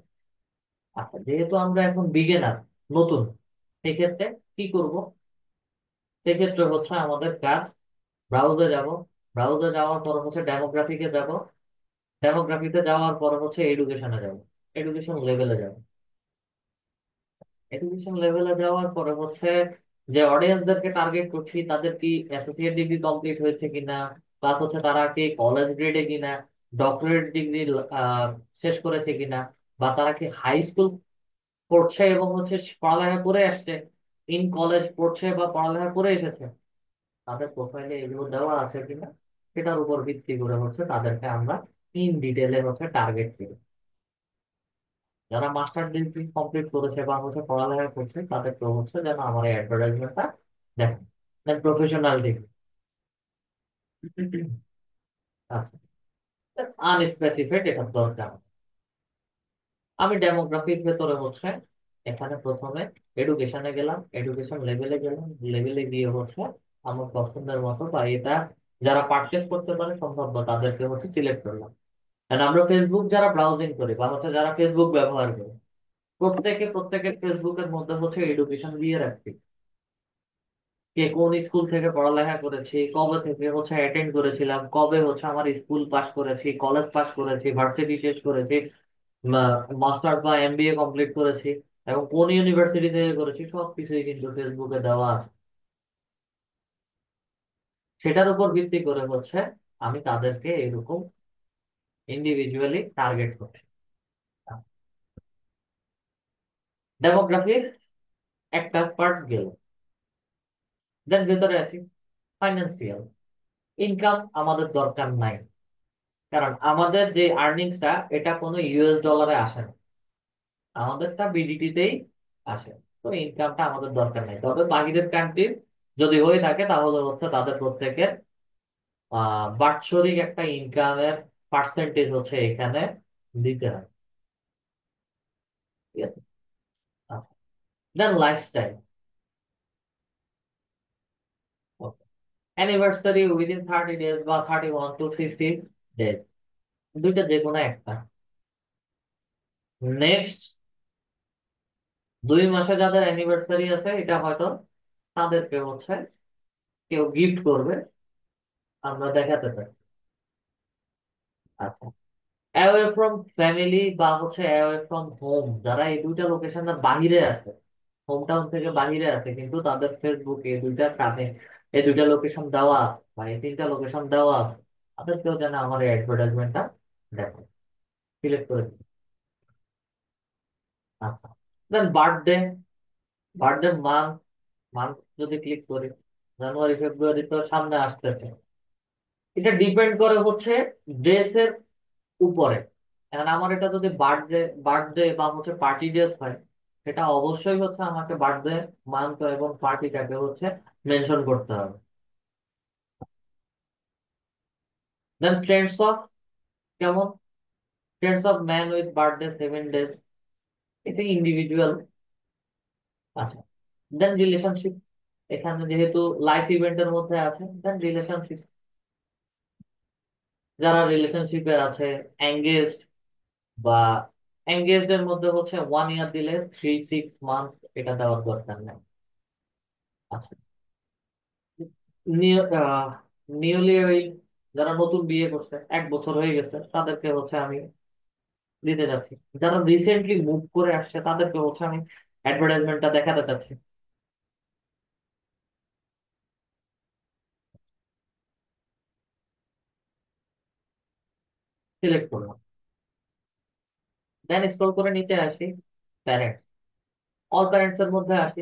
আচ্ছা, যেহেতু আমরা এখন বিগিনার, নতুন, সেক্ষেত্রে কি করব, সেক্ষেত্রে হচ্ছে আমাদের কাজ ব্রাউজে যাব, ব্রাউজে যাওয়ার পর হচ্ছে ডেমোগ্রাফিকে যাব, ডেমোগ্রাফিতে যাওয়ার পর হচ্ছে এডুকেশনে যাব, এডুকেশন লেভেলে যাব, এডুকেশন লেভেলে যাওয়ার পরে হচ্ছে যে অডিয়েন্সদেরকে টার্গেট করছি তাদের কি অ্যাসোসিয়েট ডিগ্রি কমপ্লিট হয়েছে কিনা, প্লাস হচ্ছে তারা কি কলেজ গ্রেডে কিনা, ডক্টরেট ডিগ্রি শেষ করেছে কিনা, বা তারা কি হাই স্কুল পড়ছে এবং হচ্ছে পড়ালেখা করে আসছে, ইন কলেজ পড়ছে বা পড়ালেখা করে এসেছে, তাদের প্রোফাইলে এগুলো দেওয়া আছে কিনা, সেটার উপর ভিত্তি করে হচ্ছে তাদেরকে আমরা ইন ডিটেলে হচ্ছে টার্গেট করি। যারা মাস্টার ডিগ্রি কমপ্লিট করেছে বা হচ্ছে পড়ালেখা করছে তাদেরকে হচ্ছে যেন আমার এই অ্যাডভার্টাইজমেন্টটা দেখেন। দেন প্রফেশনাল ডিগ্রি, আচ্ছা, আনস্পেসিফাইড এটা দরকার। আমি ডেমোগ্রাফির ভেতরে হচ্ছে এখানে প্রথমে এডুকেশনে গেলাম, এডুকেশন লেভেলে গেলাম, লেভেলে গিয়ে হচ্ছে আমার পছন্দের মতো বা এটা যারা পারচেস করতে পারে সম্ভাব্য তাদেরকে হচ্ছে সিলেক্ট করলাম। And আমরা ফেসবুক যারা ব্রাউজিং করি বা হচ্ছে যারা ফেসবুক ব্যবহার করি, প্রত্যেকের ফেসবুকের মধ্যে হচ্ছে এডুকেশন দিয়ে রাখছি। কে কোন স্কুল থেকে পড়ালেখা করেছি, কবে থেকে হচ্ছে অ্যাটেন্ড করেছিলাম, কবে হচ্ছে আমার স্কুল পাস করেছি, কলেজ পাস করেছি, ভার্সিটি শেষ করেছি, মাস্টার্স বা এমবিএ কমপ্লিট করেছি, এবং কোন ইউনিভার্সিটি থেকে করেছি সবকিছুই কিন্তু ফেসবুকে দেওয়া আছে। সেটার উপর ভিত্তি করে হচ্ছে আমি তাদেরকে এরকম ইন্ডিভিজুয়ালি টার্গেট করছি। ডেমোগ্রাফির একটা পার্ট গেল। দেন ভেতরে আছি ফাইন্যান্সিয়াল। ইনকাম আমাদের দরকার নাই, কারণ আমাদের যে আর্নিংসটা এটা কোনো ইউএস ডলারে আসে না, আমাদেরটা বিডিটিতেই আসে। তো ইনকামটা আমাদের দরকার নেই, তবে বাহিরের কান্ট্রির যদি হয়ে থাকে তাহলে হচ্ছে তাদের প্রত্যেকের বাৎসরিক একটা ইনকামের পার্সেন্টেজ হচ্ছে এখানে দিতে হয়। ঠিক আছে। আচ্ছা, দেন লাইফস্টাইল। অ্যানিভার্সারি উইদিন 30 ডেজ বা 31 to 50 ডেজ, দুইটা যে কোনো একটা। নেক্সট 2 মাসে যাদের অ্যানিভার্সারি আছে এটা হয়তো তাদেরকে হচ্ছে কেউ গিফট করবে, আমরা দেখাতে পারি। আচ্ছা, অ্যাওয়ে ফ্রম ফ্যামিলি বা হচ্ছে অ্যাওয়ে ফ্রম হোম, যারা এই দুইটা লোকেশনের বাহিরে আছে, হোম টাউন থেকে বাহিরে আছে, কিন্তু তাদের ফেসবুকে এই দুইটা কানে এই দুইটা লোকেশন দেওয়া আছে বা এই 3টা লোকেশন দেওয়া আছে, তাদেরকেও যেন আমার এই অ্যাডভার্টাইজমেন্টটা দেখে, সিলেক্ট করে দিই। আচ্ছা, দেন বার্থডে। বার্থডে মান্থ, মান্থ যদি ক্লিক করি, জানুয়ারি ফেব্রুয়ারি তো সামনে আসতেছে। এটা ডিপেন্ড করে হচ্ছে ড্রেসের উপরে। এখন আমার এটা যদি বার্থডে বার্থডে বা হচ্ছে পার্টি ড্রেস হয়, সেটা অবশ্যই হচ্ছে আমাকে বার্থডে মান্থ এবং পার্টিটাকে হচ্ছে মেনশন করতে হবে। দেন ট্রেন্ডস অফ, কেমন Trends of man with birthday 7 days, এটা ইন্ডিভিজুয়াল। আচ্ছা, দেন রিলেশনশিপ, এখানে যেহেতু লাইফ ইভেন্টের মধ্যে আছে, দেন রিলেশনশিপ, যারা রিলেশনশিপে আছে, এঙ্গেজড বা এঙ্গেজড এর মধ্যে হচ্ছে 1 ইয়ার দিলে 3-6 মান্থ এটা দেওয়ার দরকার নেই। আচ্ছা, নিউলি ওই যারা নতুন বিয়ে করছে 1 বছর হয়ে গেছে তাদেরকে হচ্ছে আমি দিতে যাচ্ছি। যারা রিসেন্টলি মুভ করে আসছে তাদেরকে হচ্ছে আমি অ্যাডভার্টাইজমেন্টটা দেখাতে চাচ্ছি। সিলেক্ট করলাম, দেন স্ক্রল করে নিচে আসি, প্যারেন্টস। অল প্যারেন্টস এর মধ্যে আসি,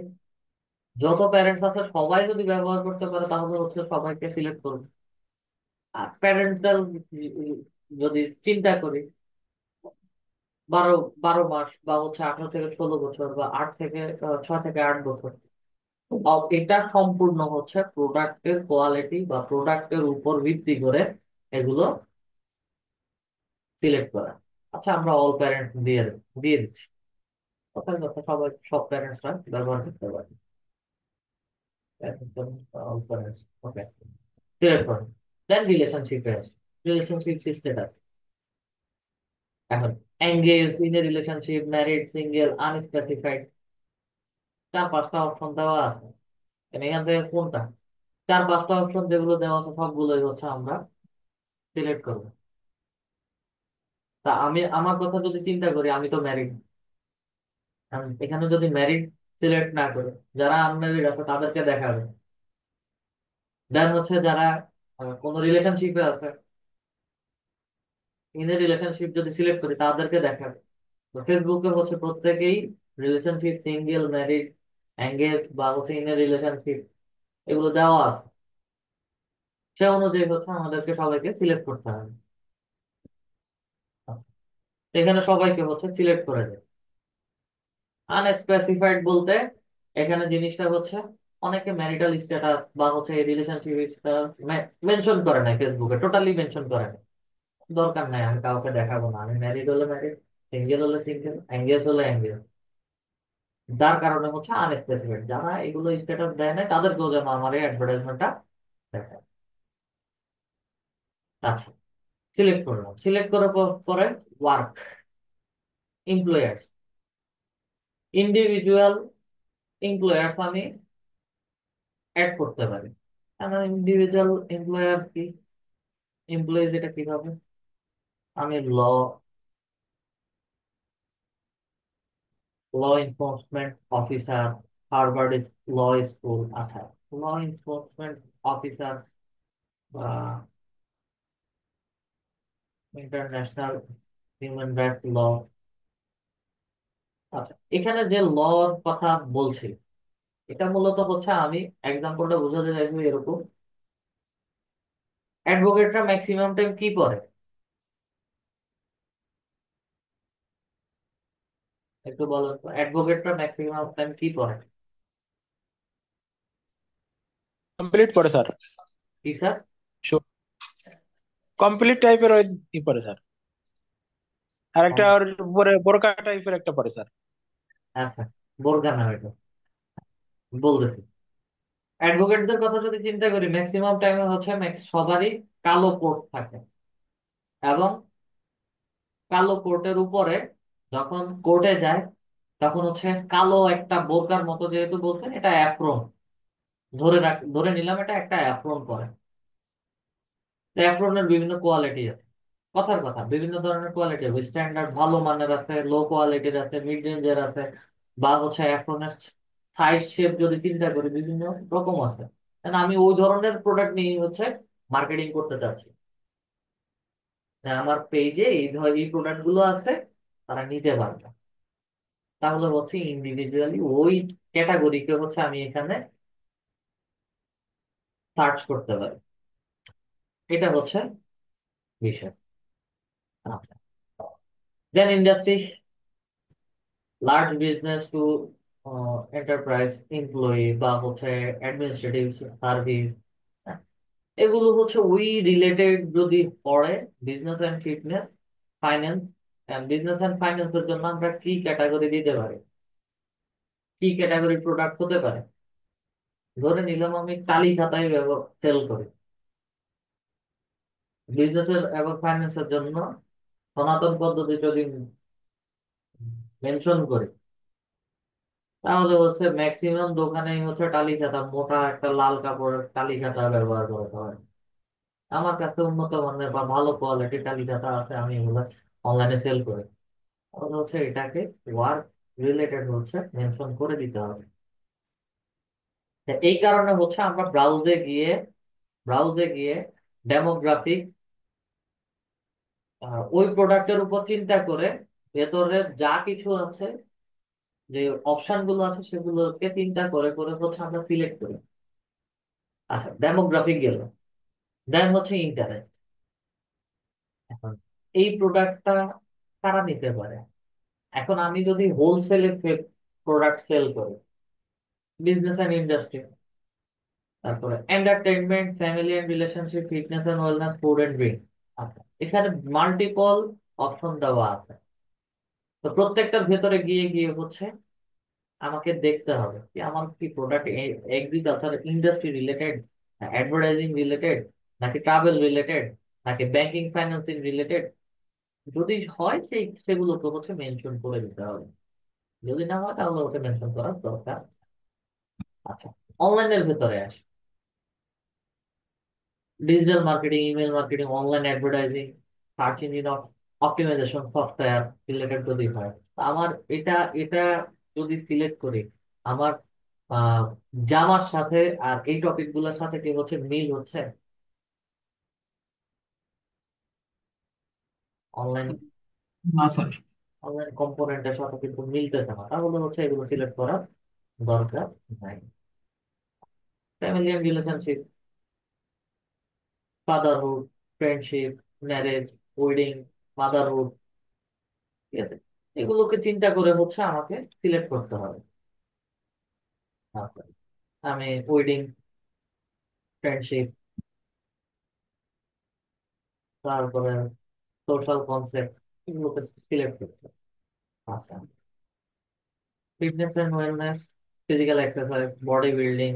যত প্যারেন্টস আছে সবাই যদি ব্যবহার করতে পারে তাহলে হচ্ছে সবাইকে সিলেক্ট করবো। আর প্যারেন্টাল যদি চিন্তা করি, 12 12 মাস বা হচ্ছে 18 থেকে 16 বছর বা 6 থেকে 8 বছর, এটা সম্পূর্ণ হচ্ছে প্রোডাক্টের কোয়ালিটি বা প্রোডাক্টের উপর ভিত্তি করে এগুলো সিলেক্ট করা। আচ্ছা, আমরা অল প্যারেন্টস দিয়ে দিয়ে দিচ্ছি, কথার কথা সবাই সব প্যারেন্টসরা ব্যবহার করতে পারে। অল প্যারেন্টস, ওকে, সিলেক্ট করুন। দেন রিলেশনশিপে আছে, রিলেশনশিপ স্ট্যাটাস। এখন engaged, in a relationship, married, single, unspecified, 4-5টা অপশন দেওয়া আছে। এখান থেকে কোনটা, 4-5টা অপশন যেগুলো দেওয়া আছে সবগুলোই হচ্ছে আমরা সিলেক্ট করবো। তা আমি আমার কথা যদি চিন্তা করি, আমি তো ম্যারিড, এখানে যদি ম্যারিড সিলেক্ট না করি, যারা আনম্যারিড আছে তাদেরকে দেখাবে। দেন হচ্ছে যারা কোনো রিলেশনশিপে আছে, ইন রিলেশনশিপ যদি সিলেক্ট করি তাদেরকে দেখাবে। তো ফেসবুকে হচ্ছে প্রত্যেকেই রিলেশনশিপ, সিঙ্গেল, ম্যারিড, এঙ্গেজ বা হচ্ছে ইন রিলেশনশিপ এগুলো দেওয়া আছে। সে অনুযায়ী হচ্ছে আমাদেরকে সবাইকে সিলেক্ট করতে হবে। এখানে সবাইকে হচ্ছে সিলেক্ট করে দেয়। আনস্পেসিফাইড বলতে এখানে জিনিসটা হচ্ছে অনেকে ম্যারিটাল স্ট্যাটাস বা হচ্ছে রিলেশনশিপ মেনশন করে না, ফেসবুকে টোটালি মেনশন করে না। দরকার নাই, আমি কাউকে দেখাবো না, আমি ম্যারিড হলে ম্যারিড, সিঙ্গেল হলে সিঙ্গেল, এঙ্গেজ হলে এঙ্গেজ। যার কারণে হচ্ছে আনস্পেসিফাইড, যারা এগুলো স্ট্যাটাস দেয় না তাদেরকেও যেন আমার এই অ্যাডভার্টাইজমেন্টটা দেখায়। আচ্ছা, সিলেক্ট করলাম, সিলেক্ট করার পরে ওয়ার্ক, এমপ্লয়ার্স, ইন্ডিভিজুয়াল এমপ্লয়ার্স আমি অ্যাড করতে পারি। ইন্ডিভিজুয়াল এমপ্লয়ার কি, এমপ্লয়িজ এটা কিভাবে, আমি law enforcement officer, Harvard law school, আচ্ছা, ল এনফোর্সমেন্ট অফিসার বা ইন্টারন্যাশনাল হিউম্যান রাইটস ল। আচ্ছা, এখানে যে লর কথা বলছি, এটা মূলত হচ্ছে, আমি এক্সাম্পলটা বোঝাতে চাইছি এরকম, অ্যাডভোকেটরা ম্যাক্সিমাম টাইম কি করে, একটু বলেন তো, অ্যাডভোকেটরা ম্যাক্সিমাম টাইম কি করে? কমপ্লিট করে স্যার। কি স্যার? কমপ্লিট টাইপের ওই ই পড়ে স্যার। আর একটা ও, ওর উপরে বোরকা টাইপের একটা পড়ে স্যার। আচ্ছা, বোরকা না, এটা বলতেছি, অ্যাডভোকেটদের কথা যদি চিন্তা করি, ম্যাক্সিমাম টাইমে হচ্ছে সবারই কালো কোট থাকে, এবং কালো কোটের উপরে যখন কোর্টে যায় তখন হচ্ছে কালো একটা বোরকার মতো, যেহেতু বলছেন এটা অ্যাপ্রন, ধরে নিলাম এটা একটা অ্যাপ্রন করে। অ্যাপ্রনের বিভিন্ন কোয়ালিটি আছে, কথার কথা, বিভিন্ন ধরনের কোয়ালিটি আছে, স্ট্যান্ডার্ড ভালো মানের আছে, লো কোয়ালিটির আছে, মিড রেঞ্জের আছে, বা হচ্ছে অ্যাপ্রনের সাইজ শেপ যদি চিন্তা করি বিভিন্ন রকম আছে। কারণ আমি ওই ধরনের প্রোডাক্ট নিয়ে হচ্ছে মার্কেটিং করতে চাচ্ছি, আমার পেজে এই প্রোডাক্ট গুলো আছে, তারা নিতে পারবে। তাহলে হচ্ছে ইন্ডিভিজুয়ালি ওই ক্যাটাগরিকে হচ্ছে আমি এখানে সার্চ করতে পারি, এটা হচ্ছে বিষয়। আচ্ছা, then industry, large business to enterprise employee বা হচ্ছে অ্যাডমিনিস্ট্রেটিভ সার্ভিস, এগুলো হচ্ছে ওই রিলেটেড যদি পড়ে, business and fitness, finance, business and ফাইন্যান্সের জন্য আমরা কি ক্যাটাগরি দিতে পারি, কি ক্যাটাগরি প্রোডাক্ট হতে পারে। ধরে নিলাম আমি কালি খাতায় সেল করি, বিজনেসের এবং ফাইন্যান্সের জন্য সনাতন পদ্ধতি যদি মেনশন করি, তাহলে হচ্ছে ম্যাক্সিমাম দোকানেই হচ্ছে টালি খাতা, মোটা একটা লাল কাপড়ের টালি খাতা ব্যবহার করতে হয়। আমার কাছে উন্নত মানের বা ভালো কোয়ালিটির টালি খাতা আছে, আমি এগুলো অনলাইনে সেল করি। তাহলে হচ্ছে এটাকে ওয়ার্ক রিলেটেড হচ্ছে মেনশন করে দিতে হবে। তা এই কারণে হচ্ছে আমরা ব্রাউজে গিয়ে ডেমোগ্রাফিক, ওই প্রোডাক্টের উপর চিন্তা করে ভেতরে যা কিছু আছে, যে অপশন গুলো আছে সেগুলোকে চিন্তা করে করে হচ্ছে আমরা সিলেক্ট করি। আচ্ছা, ডেমোগ্রাফিক গেল, দেন হচ্ছে ইন্টারেস্ট। এখন এই প্রোডাক্টটা কারা নিতে পারে, এখন আমি যদি হোলসেলে প্রোডাক্ট সেল করি, বিজনেস অ্যান্ড ইন্ডাস্ট্রি, তারপরে entertainment, family and relationship, fitness and wellness, food and drink. আচ্ছা, এখানে মাল্টিপল অপশন দেওয়া আছে। তো প্রত্যেকটার ভেতরে গিয়ে গিয়ে হচ্ছে আমাকে দেখতে হবে যে আমার কি product agriculture industry related, advertising related, নাকি ট্রাভেল রিলেটেড, নাকি ব্যাংকিং ফাইন্যান্সিং রিলেটেড। যদি হয় সেগুলোকে হচ্ছে মেনশন করে দিতে হবে, যদি না হয় তাহলে ওকে মেনশন করার দরকার। আচ্ছা, অনলাইনের ভেতরে আসি, digital marketing, email marketing, online advertising, search engine optimisation software related যদি হয়, তা আমার এটা এটা যদি সিলেক্ট করি, আমার আহ, জামার সাথে আর এই টপিক গুলোর সাথে কি হচ্ছে মিল হচ্ছে, অনলাইন না স্যার। অনলাইন কম্পোনেন্টের সাথে কিন্তু মিলতেছে না, তাহলে হচ্ছে এগুলো সিলেক্ট করার দরকার নাই। Family and relationship, fatherhood, friendship, marriage, wedding, motherhood, ঠিক আছে, এগুলোকে চিন্তা করে হচ্ছে আমাকে সিলেক্ট করতে হবে। আচ্ছা, আমি ওয়েডিং, ফ্রেন্ডশিপ, তারপরে সোশ্যাল কনসেপ্ট, এগুলোকে সিলেক্ট করতে হবে। আচ্ছা, fitness and wellness, physical exercise, body building,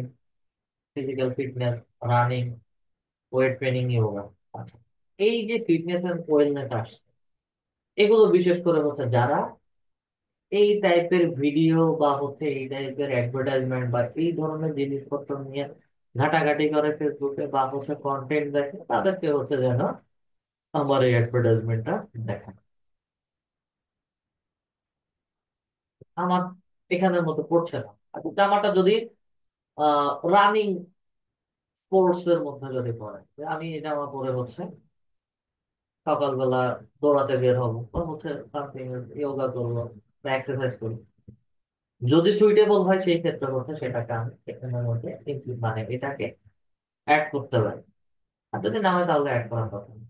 physical fitness, running, weight training, yoga. আচ্ছা, এই যে ফিটনেস এন্ড ওয়েলনেস আসছে, এগুলো বিশেষ করে হচ্ছে যারা এই টাইপের ভিডিও বা হচ্ছে এই টাইপের অ্যাডভার্টাইজমেন্ট বা এই ধরনের জিনিসপত্র নিয়ে ঘাটাঘাটি করে ফেসবুকে বা হচ্ছে কন্টেন্ট দেখে, তাদেরকে হচ্ছে যেন আমার এই অ্যাডভার্টাইজমেন্টটা দেখা। আমার এখানের মতো পড়ছে না। আর জামাটা যদি রানিং স্পোর্টস এর মধ্যে যদি পড়ে, যে আমি এই জামা পরে হচ্ছে সকালবেলা দৌড়াতে বের হবো বা হচ্ছে সামথিং যোগা করবো বা এক্সারসাইজ করবো, যদি সুইটেবল হয় সেই ক্ষেত্রে হচ্ছে সেটাকে আমি এখানের মধ্যে মানে এটাকে অ্যাড করতে পারি। আর যদি না হয় তাহলে অ্যাড করার কথা না।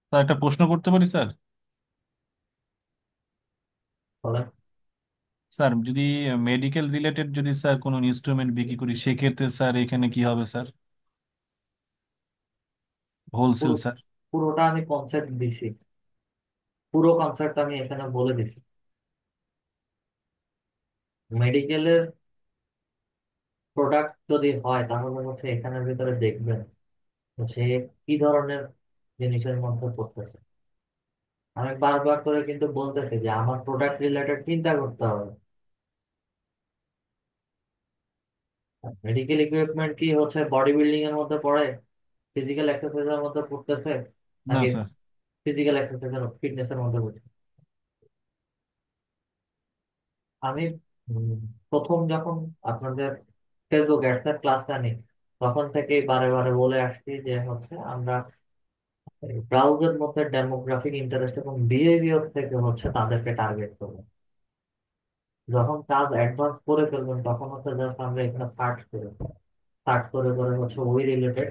স্যার একটা প্রশ্ন করতে পারি স্যার? বলেন। স্যার যদি মেডিকেল রিলেটেড যদি স্যার কোনো ইনস্ট্রুমেন্ট বিক্রি করি সেক্ষেত্রে স্যার এখানে কি হবে স্যার? হোলসেল পুরো স্যার? পুরোটা আমি কনসেপ্ট দিছি, পুরো কনসেপ্ট আমি এখানে বলে দিছি। মেডিকেলের প্রোডাক্ট যদি হয় তাহলে হচ্ছে এখানের ভিতরে দেখবেন সে কি ধরনের জিনিসের মধ্যে পড়তেছে। আমি বারবার করে কিন্তু বলতেছি যে আমার প্রোডাক্ট রিলেটেড চিন্তা করতে হবে। মেডিকেল ইকুইপমেন্ট কি হচ্ছে বডি বিল্ডিং এর মধ্যে পড়ে, ফিজিক্যাল এক্সারসাইজের মধ্যে পড়তেছে, না নাকি স্যার। ফিজিক্যাল এক্সারসাইজ ফিটনেসের মধ্যে পড়ছে? আমি উম, প্রথম যখন আপনাদের ফেসবুক অ্যাডসের ক্লাসটা নিই, তখন থেকেই বারে বারে বলে আসছি যে হচ্ছে আমরা ব্রাউজার মধ্যে ডেমোগ্রাফিক ইন্টারেস্ট এবং বিহেভিয়ার থেকে হচ্ছে তাদেরকে টার্গেট করবো। যখন কাজ অ্যাডভান্স করে ফেলবেন তখন হচ্ছে জাস্ট আমরা এখানে সার্চ করে করে হচ্ছে ওই রিলেটেড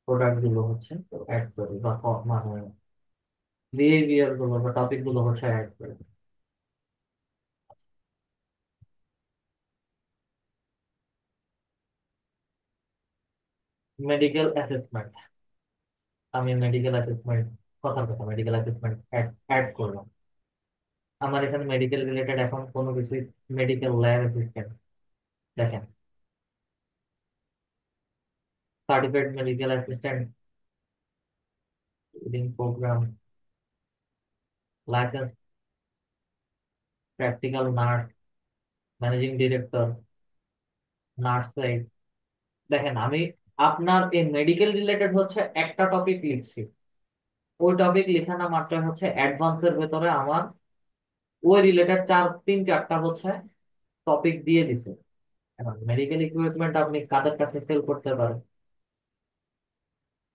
প্রোডাক্ট গুলো হচ্ছে অ্যাড করি বা মানে বিহেভিয়ার গুলো বা টপিক গুলো হচ্ছে অ্যাড করি। মেডিকেল অ্যাসেসমেন্ট, আমি মেডিকেল অ্যাসেসমেন্ট, কথার কথা মেডিকেল অ্যাসেসমেন্ট অ্যাড করলাম। আমার এখানে মেডিকেল রিলেটেড এখন কোনো কিছু, মেডিকেল ল্যাব অ্যাসিস্ট্যান্ট দেখেন, certified medical assistant, program, licence, practical nurse, managing director, nurse. দেখেন আমি আপনার এই মেডিকেল রিলেটেড হচ্ছে একটা টপিক লিখছি, ওই টপিক লেখানো মাত্র হচ্ছে অ্যাডভান্সের ভেতরে আমার ওই রিলেটেড তিন চারটা হচ্ছে টপিক দিয়ে দিছে। এখন মেডিকেল ইকুইপমেন্ট আপনি কাদের কাছে সেল করতে পারেন?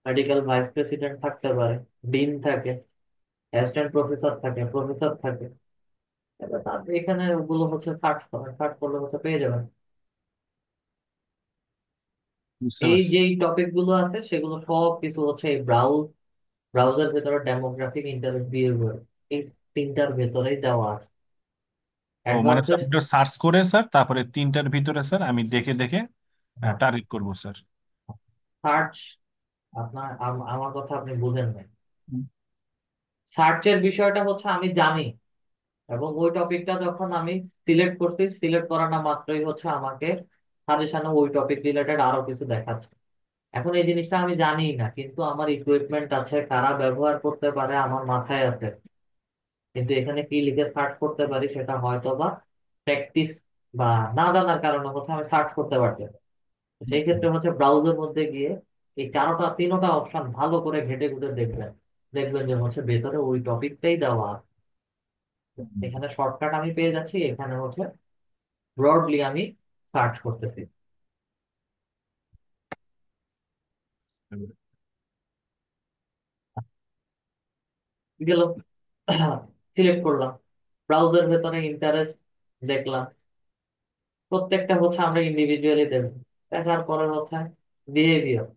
মেডিকেল ভাইস প্রেসিডেন্ট থাকতে পারে, ডিন থাকে, অ্যাসিস্ট্যান্ট প্রফেসর থাকে, প্রফেসর থাকে। এবার এখানে ওগুলো হচ্ছে সার্চ করেন, সার্চ করলে হচ্ছে পেয়ে যাবেন। বুঝতে এই পারছি। যে টপিক গুলো আছে সেগুলো সব কিছু হচ্ছে এই ব্রাউজার ভেতরে ডেমোগ্রাফিক ইন্টারেস্ট বিহেভিয়ার, এই তিনটার ভেতরেই দেওয়া আছে। ও মানে স্যার অ্যাডভান্সের ওটা সার্চ করে স্যার তারপরে তিনটার ভিতরে স্যার আমি দেখে দেখে হ্যাঁ, টার্গেট করবো স্যার। সার্চ, আপনার আমার কথা আপনি বুঝেন না। হুম। সার্চের বিষয়টা হচ্ছে আমি জানি, এবং ওই টপিকটা যখন আমি সিলেক্ট করছি, সিলেক্ট করানো মাত্রই হচ্ছে আমাকে সাজেশনে ওই টপিক রিলেটেড আরো কিছু দেখাচ্ছে। এখন এই জিনিসটা আমি জানি না, কিন্তু আমার ইকুইপমেন্ট আছে, কারা ব্যবহার করতে পারে আমার মাথায় আছে। কিন্তু এখানে কি লিখে সার্চ করতে পারি সেটা হয়তো বা প্র্যাকটিস বা না জানার কারণে হচ্ছে আমি সার্চ করতে পারছি না। সেই ক্ষেত্রে হচ্ছে ব্রাউজার মধ্যে গিয়ে এই তিনোটা অপশন ভালো করে ঘেটে ঘুটে দেখবেন, দেখবেন যে হচ্ছে ভেতরে ওই টপিকটাই দেওয়া আছে। এখানে শর্টকাট আমি পেয়ে যাচ্ছি, এখানে হচ্ছে ব্রডলি আমি সার্চ করতেছি। গেল, সিলেক্ট করলাম, ব্রাউজার ভেতরে ইন্টারেস্ট দেখলাম, প্রত্যেকটা হচ্ছে আমরা ইন্ডিভিজুয়ালি দেখবো। দেখার পরে হচ্ছে বিহেভিয়ার।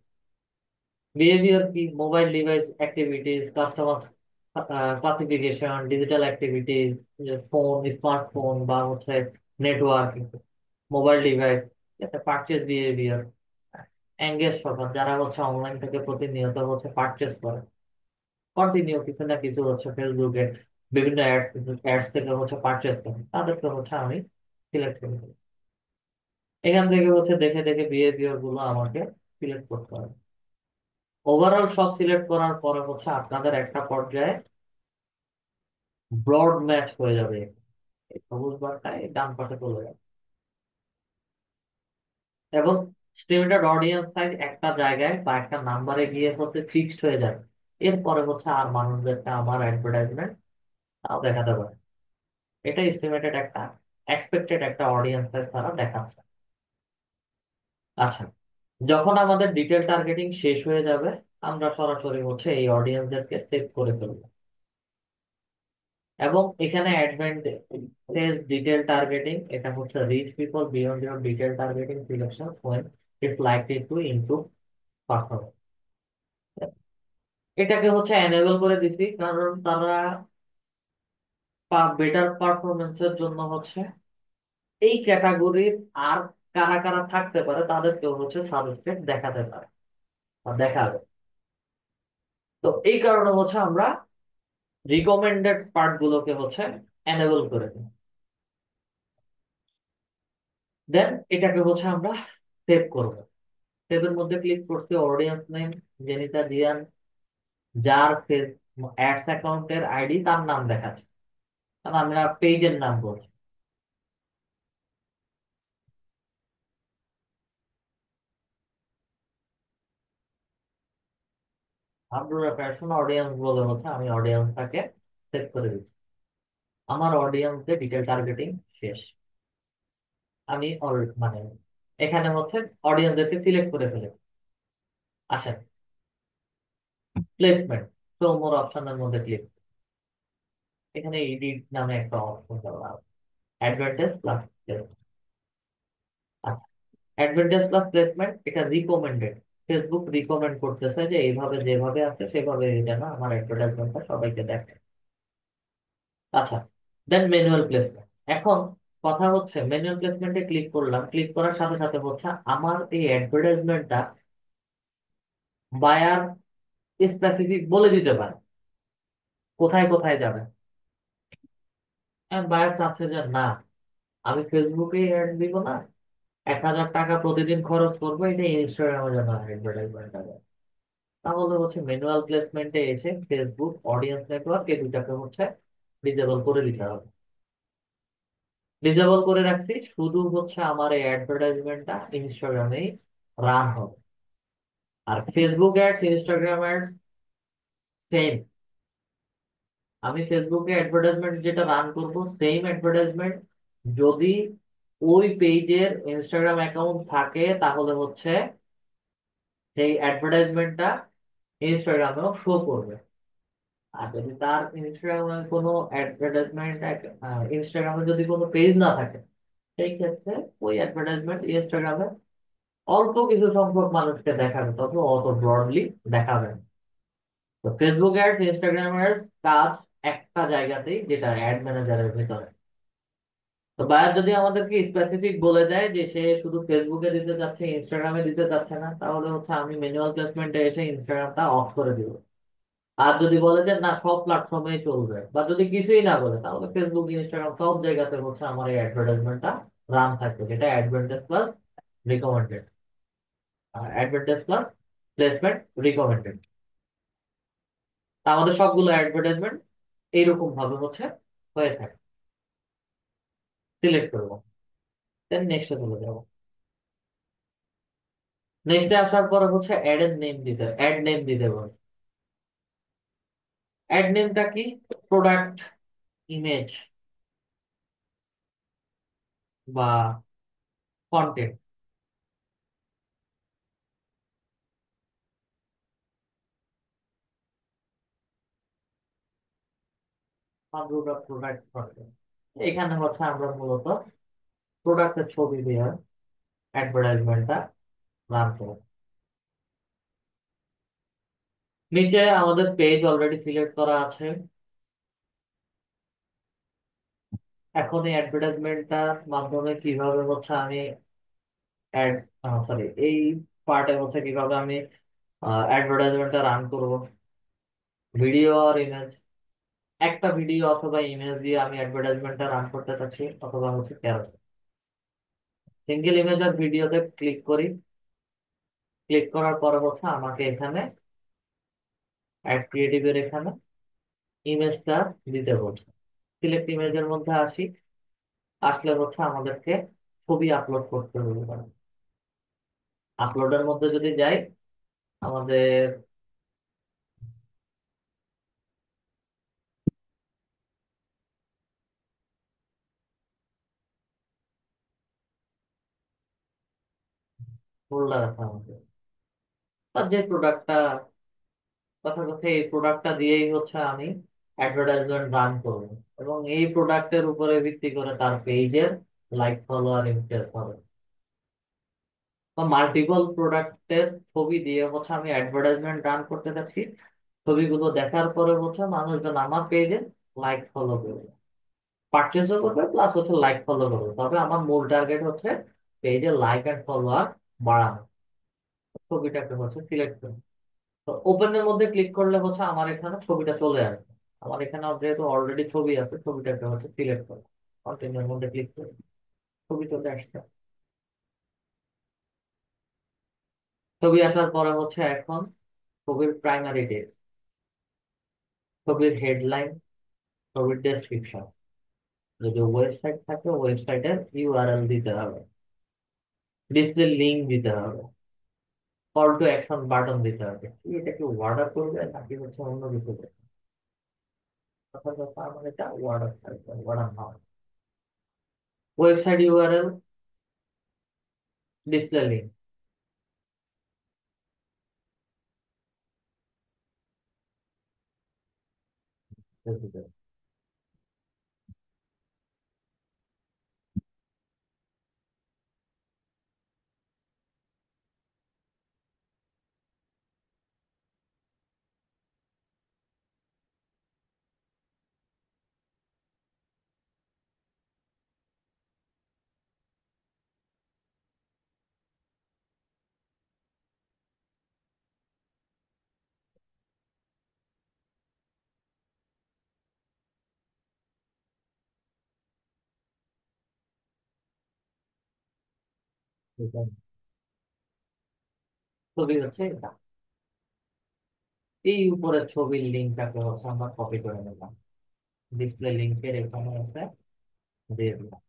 বিহেভিয়ার কি? Mobile device activities, customer classification, digital activities, phone, smartphone বা হচ্ছে network, mobile device, purchase behaviour, engage সকাল যারা হচ্ছে অনলাইন থেকে প্রতিনিয়ত হচ্ছে পারচেজ করে, কন্টিনিউ কিছু না কিছু হচ্ছে ফেসবুকে বিভিন্ন অ্যাডস থেকে হচ্ছে পারচেস করে, তাদেরকে হচ্ছে আমি সিলেক্ট করে দিই। এখান থেকে হচ্ছে দেখে দেখে বিহেভিয়ার গুলো আমাকে সিলেক্ট করতে হবে। ওভারঅল সব সিলেক্ট করার পরে হচ্ছে আপনাদের একটা পর্যায়ে ব্রড ম্যাচ হয়ে যাবে, এই সবুজ বারটা এই ডান পাশে চলে যাবে, এবং স্টিমেটেড অডিয়েন্স সাইজ একটা জায়গায় বা একটা নাম্বারে গিয়ে হচ্ছে ফিক্সড হয়ে যাবে। এরপরে হচ্ছে আর মানুষদেরকে আমার অ্যাডভার্টাইজমেন্ট তাও দেখাতে পারে। এটা এস্টিমেটেড একটা এক্সপেক্টেড একটা অডিয়েন্স সাইজ তারা দেখাচ্ছে। আচ্ছা, যখন আমাদের ডিটেল টার্গেটিং শেষ হয়ে যাবে, আমরা সরাসরি হচ্ছে এই অডিয়েন্সদেরকে সেভ করে ফেলবো। এবং এখানে অ্যাডভান্টেজ ডিটেল টার্গেটিং, এটা হচ্ছে reach people beyond your detail targeting selection when it's likely to improve performance। এটাকে হচ্ছে এনেবল করে দিছি কারণ তারা বেটার পারফরমেন্সের জন্য হচ্ছে এই ক্যাটাগরির আর কারা কারা থাকতে পারে তাদেরকেও হচ্ছে সাজেস্টেড দেখাতে পারে বা দেখাবে। তো এই কারণে হচ্ছে আমরা রিকমেন্ডেড পার্ট গুলোকে হচ্ছে এনেবল করে দিই। দেন এটাকে হচ্ছে আমরা সেভ করব। সেভের মধ্যে ক্লিক করছি, অডিয়েন্স নেম জেনিতা জিয়ান, যার ফেস অ্যাডস অ্যাকাউন্টের আইডি তার নাম দেখাচ্ছে, কারণ আমরা পেজের নাম বলছি। আপনার পার্সোন অডিয়েন্স বলে হচ্ছে আমি অডিয়েন্সটাকে সেভ করে দিচ্ছি। আমার অডিয়েন্সে ডিটেল টার্গেটিং শেষ। আমি মানে এখানে হচ্ছে অডিয়েন্সদেরকে সিলেক্ট করে ফেলে। আসেন প্লেসমেন্ট, তো মোর অপশনের মধ্যে ক্লিক, এখানে এডিট নামে একটা অপশন দেওয়া আছে, অ্যাডভান্টেজ প্লাস প্লেসমেন্ট। আচ্ছা, অ্যাডভান্টেজ প্লাস প্লেসমেন্ট এটা রিকমেন্ডেড। ফেসবুক রিকমেন্ড করতেছে যে এইভাবে যেভাবে আছে সেভাবে যেন আমার অ্যাডভার্টাইজমেন্টটা সবাইকে দেখে। আচ্ছা, দেন ম্যানুয়াল প্লেসমেন্ট। এখন কথা হচ্ছে ম্যানুয়াল প্লেসমেন্টে ক্লিক করলাম, ক্লিক করার সাথে সাথে হচ্ছে আমার এই অ্যাডভার্টাইজমেন্টটা বায়ার স্পেসিফিক বলে দিতে পারে কোথায় কোথায় যাবে। বায়ার চাচ্ছে যে না, আমি ফেসবুকে অ্যাড দিব না, 1,000 টাকা প্রতিদিন খরচ করবো, এটা ইনস্টাগ্রামে যেন অ্যাডভার্টাইজমেন্ট হবে। তাহলে হচ্ছে ম্যানুয়াল প্লেসমেন্টে এসে ফেসবুক অডিয়েন্স নেটওয়ার্ক এই দুটাকে হচ্ছে ডিজেবল করে দিতে হবে। ডিজেবল করে রাখছি, শুধু হচ্ছে আমার এই অ্যাডভার্টাইজমেন্টটা ইনস্টাগ্রামেই রান হবে। আর Facebook ads Instagram ads same. আমি ফেসবুকে অ্যাডভার্টাইজমেন্ট যেটা রান করব সেম অ্যাডভার্টাইজমেন্ট যদি ওই পেজের ইনস্টাগ্রাম অ্যাকাউন্ট থাকে তাহলে হচ্ছে সেই অ্যাডভার্টাইজমেন্টটা ইনস্টাগ্রামেও শো করবে। আর যদি তার ইনস্টাগ্রামে কোনো অ্যাডভার্টাইজমেন্ট, ইনস্টাগ্রামে যদি কোনো পেজ না থাকে, সেই ক্ষেত্রে ওই অ্যাডভার্টাইজমেন্ট ইনস্টাগ্রামে অল্প কিছু সংখ্যক মানুষকে দেখাবে, তবে অত ব্রডলি দেখাবে না। তো ফেসবুক অ্যাডস ইনস্টাগ্রাম অ্যাডস কাজ একটা জায়গাতেই, যেটা অ্যাড ম্যানেজারের ভিতরে। তো বায়ার যদি আমাদেরকে স্পেসিফিক বলে দেয় যে সে শুধু ফেসবুকে দিতে চাচ্ছে ইনস্টাগ্রামে দিতে চাচ্ছে না, তাহলে হচ্ছে আমি ম্যানুয়াল প্লেসমেন্টে এসে ইনস্টাগ্রামটা অফ করে দিব। আর যদি বলে যে না সব প্ল্যাটফর্মেই চলবে, বা যদি কিছুই না বলে, তাহলে ফেসবুক ইনস্টাগ্রাম সব জায়গাতে হচ্ছে আমার এই অ্যাডভার্টাইজমেন্টটা রান থাকবে, যেটা advantage plus recommended, advantage plus placement recommended. তা আমাদের সবগুলো অ্যাডভার্টাইজমেন্ট এইরকম ভাবে হচ্ছে হয়ে থাকে। সিলেক্ট করবো, দেন নেক্সটে চলে যাবো। নেক্সটে আসার পরে হচ্ছে অ্যাড নেম দিতে হবে। অ্যাড নেমটা কি? প্রোডাক্ট, ইমেজ বা কন্টেন্ট। প্রোডাক্ট কন্টেন্ট, এখানে হচ্ছে আমরা মূলত প্রোডাক্টের ছবি দিয়ে অ্যাডভার্টাইজমেন্টটা রান করব। নিচে আমাদের পেজ অলরেডি সিলেক্ট করা আছে। এখন এই অ্যাডভার্টাইজমেন্টটার মাধ্যমে কিভাবে হচ্ছে আমি অ্যাড সরি এই পার্টে হচ্ছে কিভাবে আমি অ্যাডভার্টাইজমেন্টটা রান করব, ভিডিও আর ইমেজ। একটা ভিডিও অথবা ইমেজ দিয়ে আমি অ্যাডভার্টাইজমেন্টটা রান করতে চাচ্ছি, অথবা হচ্ছে ক্যারোসেল। সিঙ্গেল ইমেজ আর ভিডিওতে ক্লিক করি। ক্লিক করার পরে হচ্ছে আমাকে এখানে অ্যাড ক্রিয়েটিভের এখানে ইমেজটা দিতে বলছে। সিলেক্ট ইমেজের মধ্যে আসি। আসলে হচ্ছে আমাদেরকে ছবি আপলোড করতে হবে। আপলোডের মধ্যে যদি যাই, আমাদের ফোল্ডার আছে আমাদের, তার যে প্রোডাক্টটা, কথা কথা এই প্রোডাক্টটা দিয়েই হচ্ছে আমি অ্যাডভার্টাইজমেন্ট রান করবো, এবং এই প্রোডাক্টের উপরে ভিত্তি করে তার পেজের লাইক ফলোয়ার ইনক্রিজ হবে। বা মাল্টিপল প্রোডাক্টের ছবি দিয়ে হচ্ছে আমি অ্যাডভার্টাইজমেন্ট রান করতে চাচ্ছি। ছবিগুলো দেখার পরে হচ্ছে মানুষজন আমার পেজে লাইক ফলো করবে, পারচেজও করবে, প্লাস হচ্ছে লাইক ফলো করবে। তবে আমার মূল টার্গেট হচ্ছে পেজে লাইক এন্ড ফলোয়ার বাড়ানো। ছবিটাকে হচ্ছে সিলেক্ট করবে। তো ওপেনের মধ্যে ক্লিক করলে হচ্ছে আমার এখানে ছবিটা চলে আসবে। আমার এখানে যেহেতু অলরেডি ছবি আছে, ছবিটাকে হচ্ছে সিলেক্ট করবে। কন্টিনিউর মধ্যে ক্লিক করে ছবি চলে আসছে। ছবি আসার পরে হচ্ছে এখন ছবির প্রাইমারি টেক্সট, ছবির হেডলাইন, ছবির ডেসক্রিপশন। যদি ওয়েবসাইট থাকে ওয়েবসাইটের ইউআরএল দিতে হবে, ডিসপ্লে লিঙ্ক দিতে হবে, কল টু অ্যাকশন বাটন দিতে হবে। এটা কি অর্ডার করবে নাকি হচ্ছে অন্য কিছু করবে? কথা কথা আমার এটা অর্ডার থাকবে, অর্ডার না। Website URL, display link. ছবি হচ্ছে এটা। এই উপরের ছবির লিঙ্কটাকে হচ্ছে আমরা কপি করে নিলাম, ডিসপ্লে লিঙ্কের এখানে হচ্ছে দিয়ে দিলাম।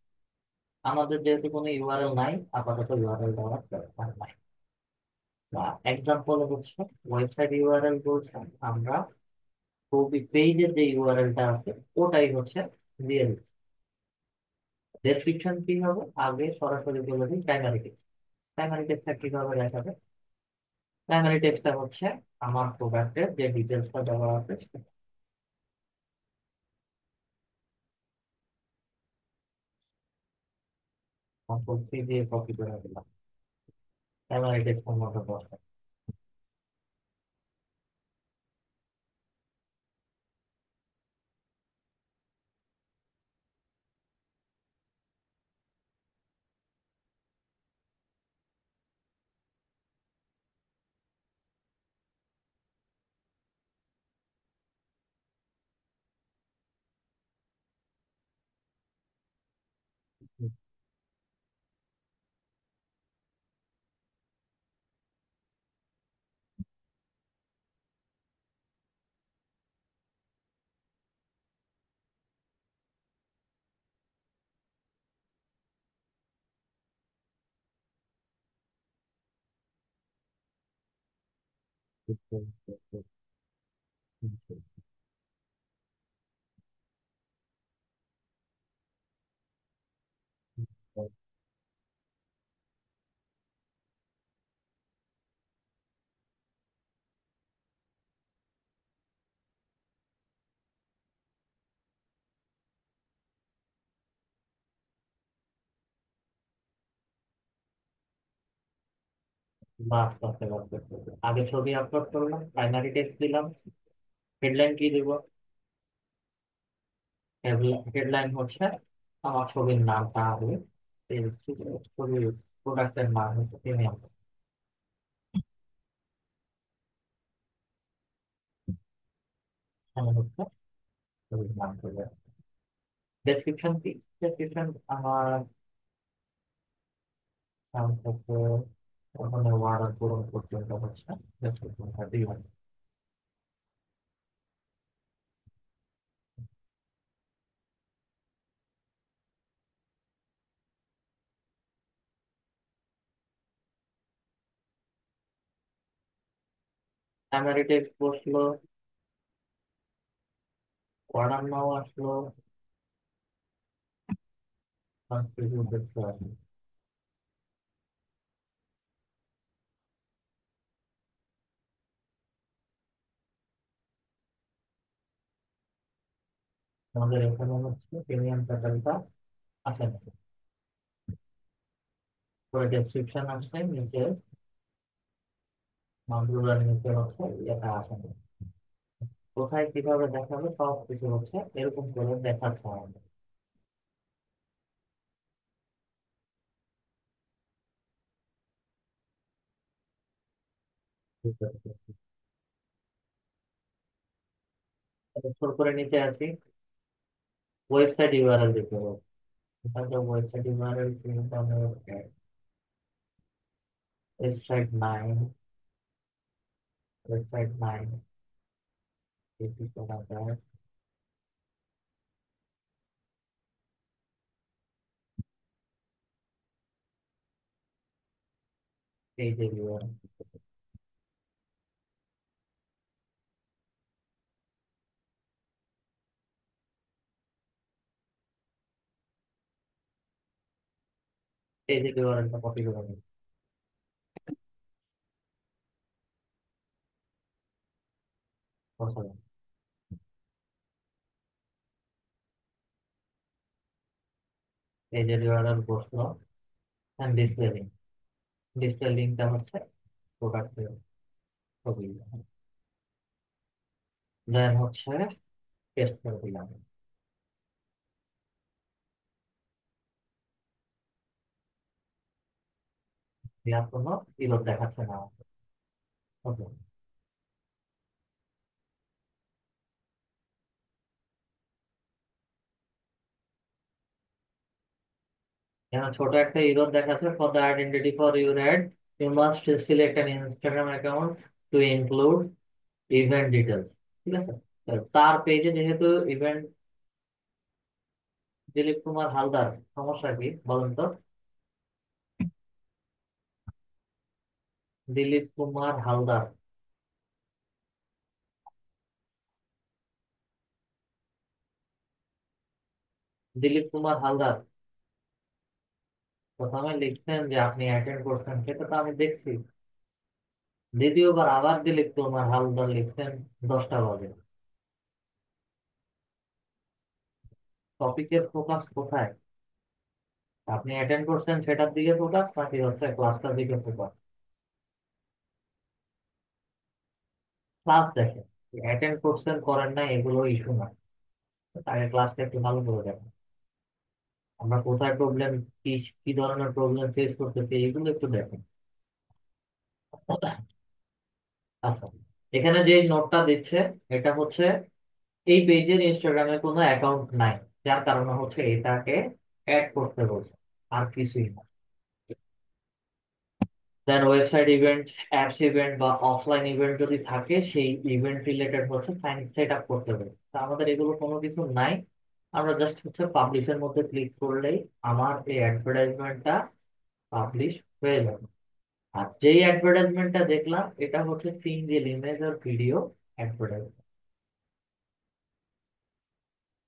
আমাদের যেহেতু কোনো ইউআরএল নাই, আপাতত ইউআরএল দেওয়ার দরকার নাই। এক্সাম্পল হচ্ছে ওয়েবসাইট ইউআরএল বলছে, আমরা ছবি পেজের যে ইউআরএলটা আছে ওটাই হচ্ছে দিয়ে দিচ্ছি। ডেসক্রিপশন কি হবে, আগে সরাসরি বলে দিই প্রাইমারি টেক্সট। প্রাইমারি টেক্সটটা কিভাবে দেখাবে? প্রাইমারি টেক্সটটা হচ্ছে আমার প্রোডাক্টের যে ডিটেলসটা দেওয়া আছে কন্ট্রোল দিয়ে কপি করে দিলাম, প্রাইমারি টেক্সটের মধ্যে বসে। বাস করতে পারবে। আগে ছবি আপলোড করলাম, প্রাইমারি টেক্সট দিলাম, হেডলাইন কি দিব? হেডলাইন হচ্ছে আমার ছবির নামটা হবে, এই ছবির প্রোডাক্টের নাম হচ্ছে প্রিমিয়াম। এখানে হচ্ছে নাম করবে। ডেসক্রিপশন কি? ডেসক্রিপশন আমার নাম থেকে ওখানে ওয়ার্ড পূরণ পর্যন্ত হচ্ছে ডেসক্রিপশনটা দিলাম। প্রাইমারি টেক্সট বসলো, অর্ডার নাও আসলো, কনফিউজ দেখতে আসলো। আমাদের এখানে হচ্ছে প্রিমিয়াম প্যাটার্নটা আসে না, পরে ডেসক্রিপশন আসছে নিচে, মানগুলোর নিচে হচ্ছে এটা আসে না। কোথায় কিভাবে দেখাবে সব কিছু হচ্ছে এরকম করে দেখাচ্ছে আমাদের। ছোট করে নিচে আসি, ওয়েবসাইট ইউআরএল দিতে হবে। এখানে ওয়েবসাইট ইউআরএল কিন্তু আমরা ওয়েবসাইট 9, ওয়েবসাইট 9 এটি করা যায়। পেজের ইউআরএল, পেজের ইউআরএলটা কপি করে নিই। বসালাম। পেজের ইউআরএল বসলো, ডিসপ্লে লিঙ্ক, ডিসপ্লে লিঙ্কটা হচ্ছে প্রোডাক্টের ছবি, দেন হচ্ছে পেস্ট করে দিলাম। দেওয়ার কোনো ইরোর দেখাচ্ছে না। ওকে, এখানে ছোট একটা ইরোর দেখাচ্ছে, for the identity for your ad you must select an Instagram account to include event details. ঠিক আছে, তো তার পেজে যেহেতু ইভেন্ট, দিলীপ কুমার হালদার, সমস্যা কি বলেন তো? দিলীপ কুমার হালদার, দিলীপ কুমার হালদার প্রথমে লিখছেন যে আপনি অ্যাটেন্ড করছেন, সেটা তো আমি দেখছি। দ্বিতীয়বার আবার দিলীপ কুমার হালদার লিখছেন 10টা বাজে। টপিকের ফোকাস কোথায়? আপনি অ্যাটেন্ড করছেন সেটার দিকে ফোকাস নাকি হচ্ছে ক্লাসটার দিকে ফোকাস? ক্লাস দেখেন, অ্যাটেন্ড করছেন করেন না এগুলো ইস্যু না, আগে ক্লাসটা একটু ভালো করে দেখেন। আমরা কোথায় প্রবলেম, কি কি ধরনের প্রবলেম ফেস করতেছি এগুলো একটু দেখেন। আচ্ছা, এখানে যে নোটটা দিচ্ছে এটা হচ্ছে এই পেজের ইনস্টাগ্রামে কোনো অ্যাকাউন্ট নাই, যার কারণে হচ্ছে এটাকে অ্যাড করতে বলছে, আর কিছুই না। দেন ওয়েবসাইট ইভেন্ট, অ্যাপস ইভেন্ট বা অফলাইন ইভেন্ট যদি থাকে সেই ইভেন্ট রিলেটেড হচ্ছে সেট আপ করতে হবে। তা আমাদের এগুলো কোনো কিছু নাই, আমরা জাস্ট হচ্ছে পাবলিশের মধ্যে ক্লিক করলেই আমার এই অ্যাডভার্টাইজমেন্টটা পাবলিশ হয়ে যাবে। আর যেই অ্যাডভার্টাইজমেন্টটা দেখলাম এটা হচ্ছে সিঙ্গেল ইমেজ আর ভিডিও অ্যাডভার্টাইজমেন্ট।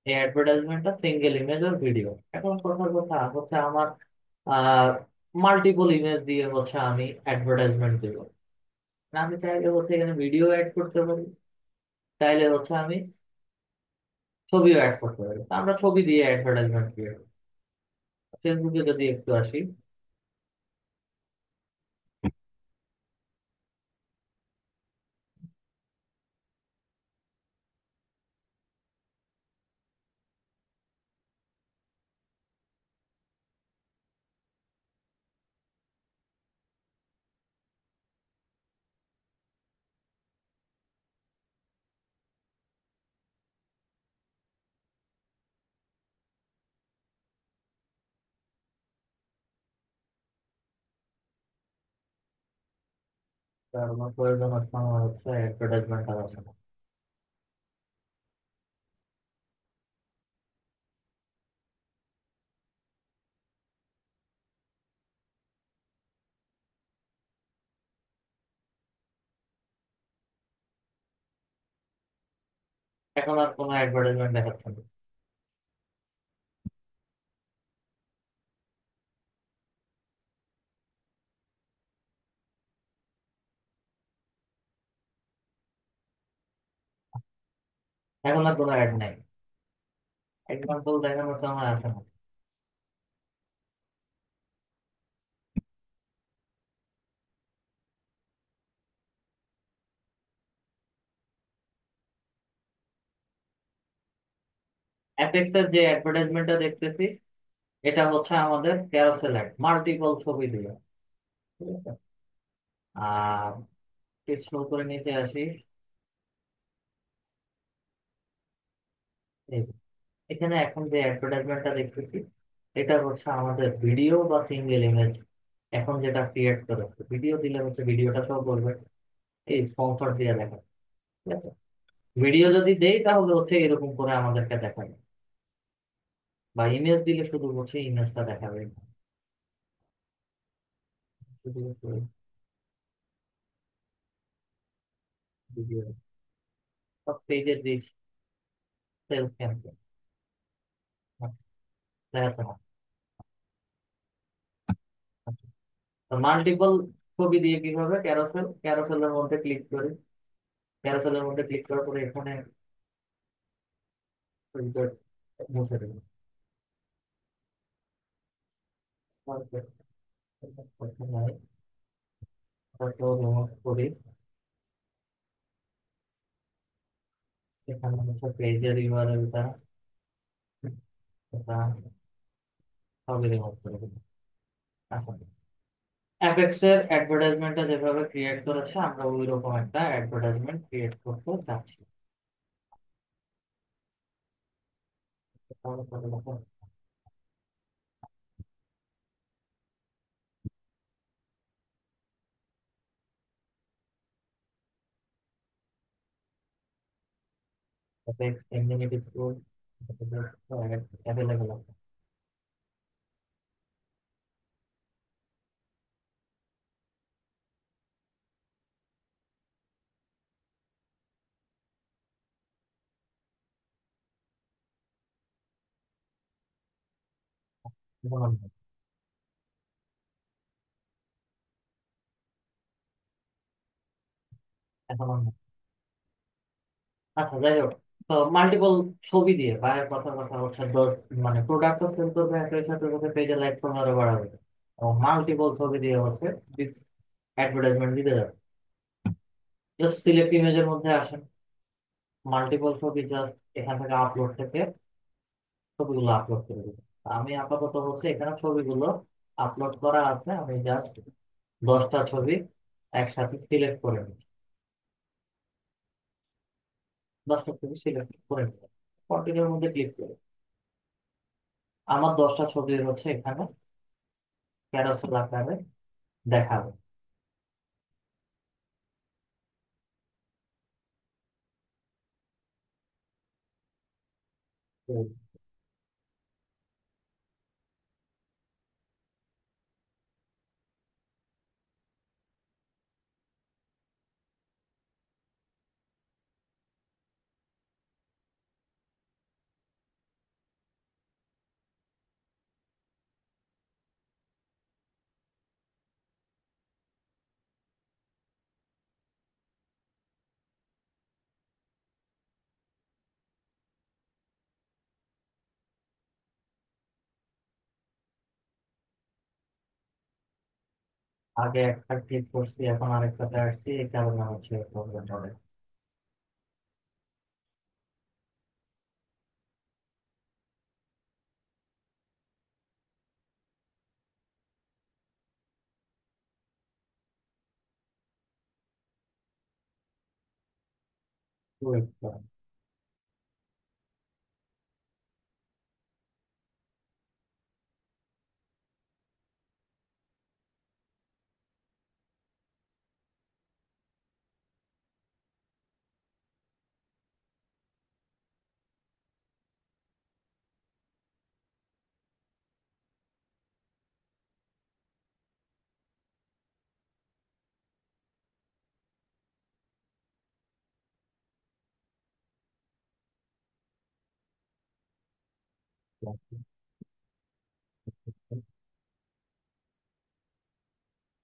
এই অ্যাডভার্টাইজমেন্টটা সিঙ্গেল ইমেজ আর ভিডিও। এখন কথার কথা হচ্ছে আমার মাল্টিপল ইমেজ দিয়ে হচ্ছে আমি অ্যাডভার্টাইজমেন্ট দিব, আমি চাইলে হচ্ছে এখানে ভিডিও অ্যাড করতে পারি, চাইলে হচ্ছে আমি ছবিও অ্যাড করতে পারি। তা আমরা ছবি দিয়ে অ্যাডভার্টাইজমেন্ট ক্রিয়েট, ফেসবুকে যদি একটু আসি, আমার প্রয়োজন হচ্ছে আমার হচ্ছে অ্যাডভার্টাইজমেন্ট আছে না। এখন আর কোনো অ্যাডভার্টাইজমেন্ট দেখাচ্ছে না। এখন আর কোনো অ্যাড নাই, এক্সাম্পল দেখানোর সময় আছে না। অ্যাপেক্স এর যে অ্যাডভার্টাইজমেন্টটা দেখতেছি, এটা হচ্ছে আমাদের ক্যারোসেল অ্যাড, মাল্টিপল ছবি দিয়ে। ঠিক আছে। আর স্ক্রল করে নিচে আসি, এই যে, এখানে এখন যে অ্যাডভার্টাইজমেন্টটা দেখতেছি, এটা হচ্ছে আমাদের ভিডিও বা সিঙ্গেল ইমেজ। এখন যেটা ক্রিয়েট করেছে, ভিডিও দিলে হচ্ছে ভিডিওটা সব বলবে, এই স্পন্সর দিয়ে দেখা। ঠিক আছে। ভিডিও যদি দেই তাহলে হচ্ছে এরকম করে আমাদেরকে দেখাবে, বা ইমেজ দিলে শুধু হচ্ছে ইমেজটা দেখাবে। ভিডিও সব পেজের দিক, সেলস ক্যাম্পেইন দেখাচ্ছে না। মাল্টিপল ছবি দিয়ে কিভাবে, ক্যারোসেল, ক্যারোসেলের মধ্যে ক্লিক করি, ক্যারোসেলের মধ্যে ক্লিক করার পরে এখানে ছবিটা মুছে দেবো। রিমুভ করি, এখানে হচ্ছে পেজের ইউআরএলটা, এটা সবই রিমুভ করে দেবো। আচ্ছা, অ্যাপেক্স এর অ্যাডভার্টাইজমেন্টটা যেভাবে ক্রিয়েট করেছে, আমরা ওই রকম একটা অ্যাডভার্টাইজমেন্ট ক্রিয়েট করতে যাচ্ছি। তাহলে কত রকম অ্যাপেক্স এমনিটি টুল অ্যাভেলেবল আছে। এখন আমরা- এখন আমরা- আচ্ছা, যাই হোক, তো মাল্টিপল ছবি দিয়ে বাইরের কথার কথা হচ্ছে মানে প্রোডাক্টও সেল করবে, একই সাথে হচ্ছে পেজে লাইক ফলোয়ারও বাড়াবে, এবং মাল্টিপল ছবি দিয়ে হচ্ছে অ্যাডভার্টাইজমেন্ট দিতে যাবে। জাস্ট সিলেক্ট ইমেজের মধ্যে আসেন, মাল্টিপল ছবি জাস্ট এখান থেকে আপলোড থেকে ছবিগুলো আপলোড করে দেবো। আমি আপাতত হচ্ছে এখানে ছবিগুলো আপলোড করা আছে, আমি জাস্ট 10টা ছবি একসাথে সিলেক্ট করে নিই, 10টা ছবি সিলেক্ট করে নিই, কন্টিনিউর মধ্যে ক্লিক করি। আমার 10টা ছবি হচ্ছে এখানে ক্যারোসেল আকারে দেখাবে। তো আগে একটা ক্লিক করছি, এখন আরেকটাতে আসছি, এই কারণে হচ্ছে প্রবলেম হবে। Wait করুন।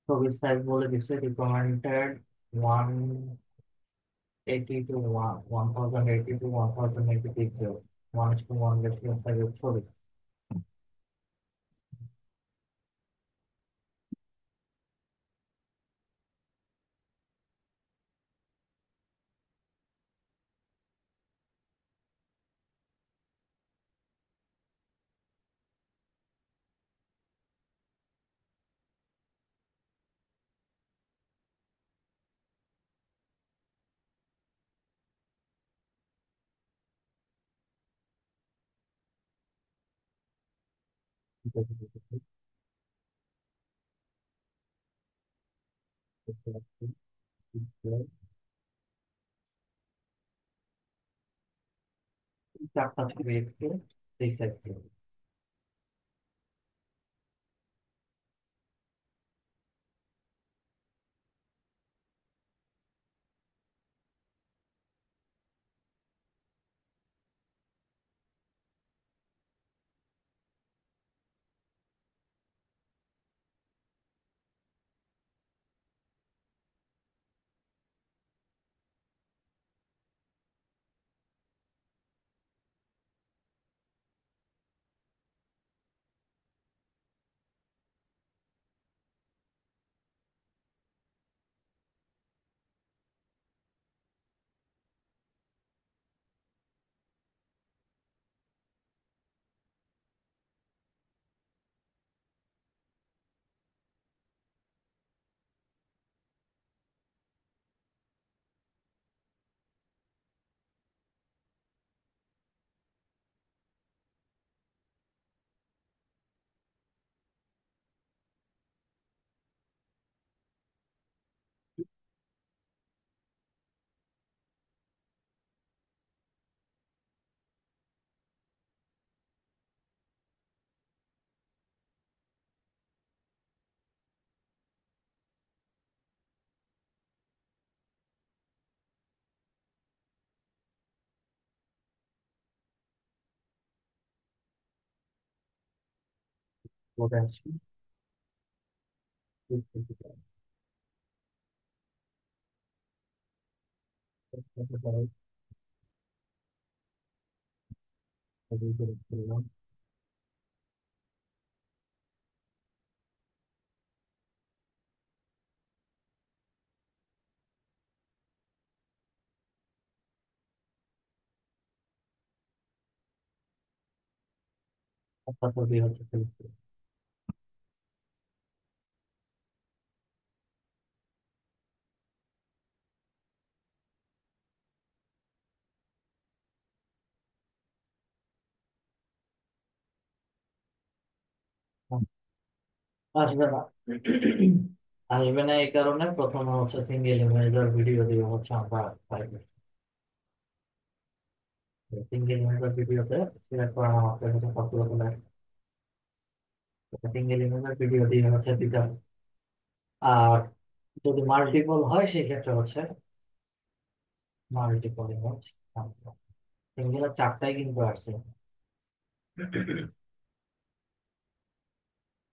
ছবির সাইজ বলে দিচ্ছে recommended 1080 to 1080 to 1080 pixel, 1:1 ratio সাইজের ছবি। চারটা ছবি একটু এই সাইজ থেকে। বলে আসছি একটা ছবি হচ্ছে Facebook। আসবে না, আসবে না এই কারণে প্রথমে হচ্ছে সিঙ্গেল ইমেজের ভিডিও দিয়ে হচ্ছে আমরা পাইবো। সিঙ্গেল ইমেজের ভিডিওতে সিলেক্ট করা আমাকে হচ্ছে সবগুলো চলে আসবে। সিঙ্গেল ইমেজের ভিডিও দিয়ে হচ্ছে দিতে হবে। আর যদি মাল্টিপল হয় সেক্ষেত্রে হচ্ছে মাল্টিপল ইমেজ। সিঙ্গেলের চারটাই কিন্তু আসছে,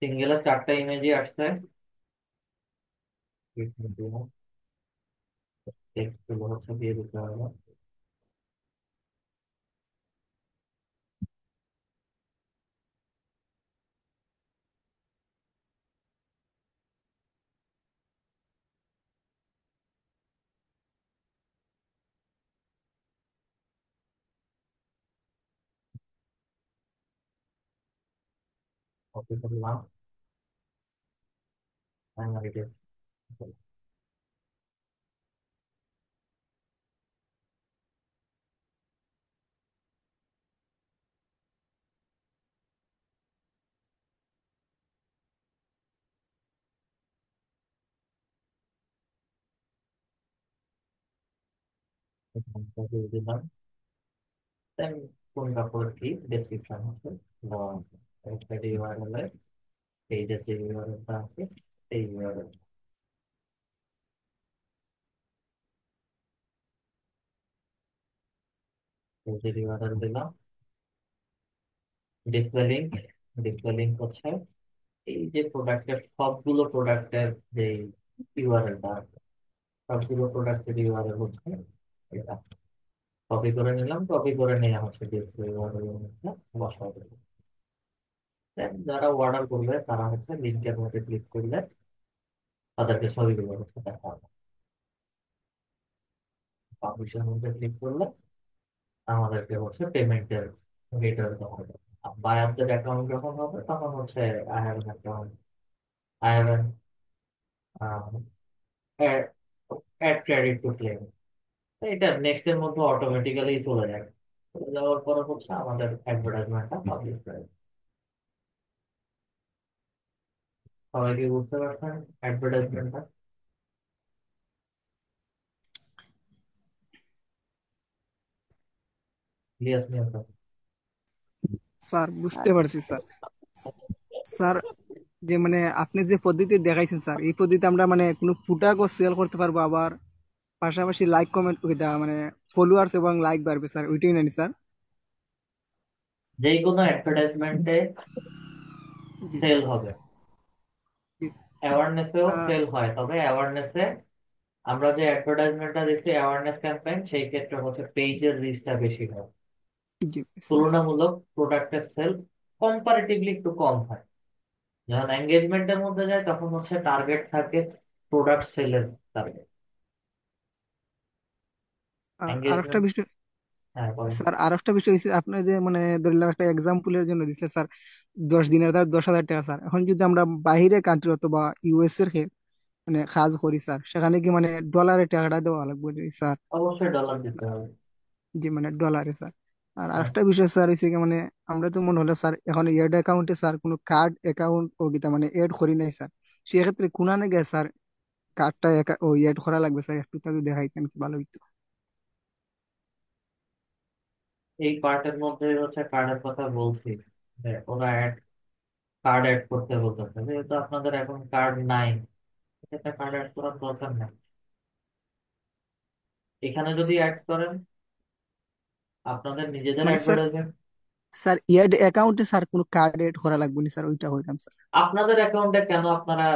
সিঙ্গেলের চারটা ইমেজই আসছে। টেক্সট গুলো হচ্ছে দিয়ে দিতে হবে। কপি করলাম, প্রাইমারি টেক্সট দিয়ে দিলাম। দেন কোন কাপড় কি ডেসক্রিপশন হচ্ছে দেওয়া আছে। ওয়েবসাইট ইউআরএল এর পেজের যে ইউআরএলটা আছে সেই ইউআরএল, পেজের ইউআরএল দিলাম। ডিসপ্লে লিঙ্ক, ডিসপ্লে লিঙ্ক হচ্ছে এই যে প্রোডাক্টের সবগুলো প্রোডাক্টের যে ইউআরএলটা, সবগুলো প্রোডাক্টের ইউআরএল হচ্ছে এটা। কপি করে নিলাম, কপি করে নিয়ে হচ্ছে ডিসপ্লে ইউআরএল এর মধ্যে বসাবো। Then যারা অর্ডার করবে তারা হচ্ছে লিঙ্কের মধ্যে ক্লিক করলে তাদেরকে ছবিগুলো হচ্ছে দেখা হবে। পাবলিশের মধ্যে ক্লিক করলে আমাদেরকে হচ্ছে পেমেন্টের গেটওয়ে দেখাবে। বায়ারদের অ্যাকাউন্ট যখন হবে তখন হচ্ছে I have an account, I have ad credit to claim, এটা নেক্সট এর মধ্যে অটোমেটিক্যালি চলে যাবে। চলে যাওয়ার পরে হচ্ছে আমাদের অ্যাডভার্টাইজমেন্টটা পাবলিশ করে। সবাই কি বুঝতে পারছেন অ্যাডভার্টাইজমেন্টটা? ইলিয়াস নিয়ে স্যার বুঝতে পারছি স্যার। স্যার যে মানে আপনি যে পদ্ধতি দেখাইছেন স্যার, এই পদ্ধতিতে আমরা মানে কোনো প্রোডাক্টও সেল করতে পারবো, আবার পাশাপাশি লাইক কমেন্ট মানে ফলোয়ার্স এবং লাইক বাড়বে স্যার, ওইটাই নানি স্যার? যে কোনো অ্যাডভার্টাইজমেন্টে জি সেল হবে, জি। অ্যাওয়ারনেসেও আহ, সেল হয়, তবে অ্যাওয়ারনেসে আমরা যে অ্যাডভার্টাইজমেন্টটা দিচ্ছি অ্যাওয়ারনেস ক্যাম্পেইন, সেই ক্ষেত্রে হচ্ছে পেজের রিচটা বেশি হয়, জি বুঝতে পারছি। তুলনামূলক প্রোডাক্টের সেল কম্পারেটিভলি একটু কম হয়। যখন এঙ্গেজমেন্টের মধ্যে যায় তখন হচ্ছে টার্গেট থাকে প্রোডাক্ট সেলের টার্গেট। আর আরেকটা এঙ্গেজমেন্ট, বিষয় হ্যাঁ বলেন। স্যার, আরেকটা বিষয় হচ্ছে আপনার যে মানে ধরলাম একটা এক্সাম্পলের জন্য দিচ্ছে স্যার, 10 দিনের তার 10,000 টাকা স্যার। এখন যদি আমরা বাইরে কান্ট্রি অথবা ইউএস এর মানে কাজ করি স্যার, সেখানে কি মানে ডলারে টাকাটা দেওয়া লাগবে স্যার? অবশ্যই ডলার দিতে হবে। যে মানে ডলারে স্যার। আর হ্যাঁ, আরেকটা বিষয় স্যার হচ্ছে কি মানে আমরা তো মনে হলো স্যার এখন এড অ্যাকাউন্টে স্যার কোনো কার্ড অ্যাকাউন্ট ও গীতা মানে এড করি নাই স্যার, সেক্ষেত্রে কোনা না গে স্যার কার্ডটা ও এড করা লাগবে স্যার, একটু তাদের দেখাইতেন কি ভালো হইতো। এই পার্টের মধ্যে হচ্ছে কার্ডের কথা বলছি, যে ওরা কার্ড অ্যাড করতে বলতেছে, যেহেতু আপনাদের এখন কার্ড নাই, এটা কার্ড অ্যাড করার দরকার নাই। এখানে যদি অ্যাড করেন আপনাদের নিজেদের মানে স্যার, অ্যাডভার্টাইজমেন্ট, স্যার এড অ্যাকাউন্টে স্যার কোনো কার্ড এড করা লাগবে না স্যার, ওইটা হইলাম স্যার। আপনাদের অ্যাকাউন্টে কেন আপনারা,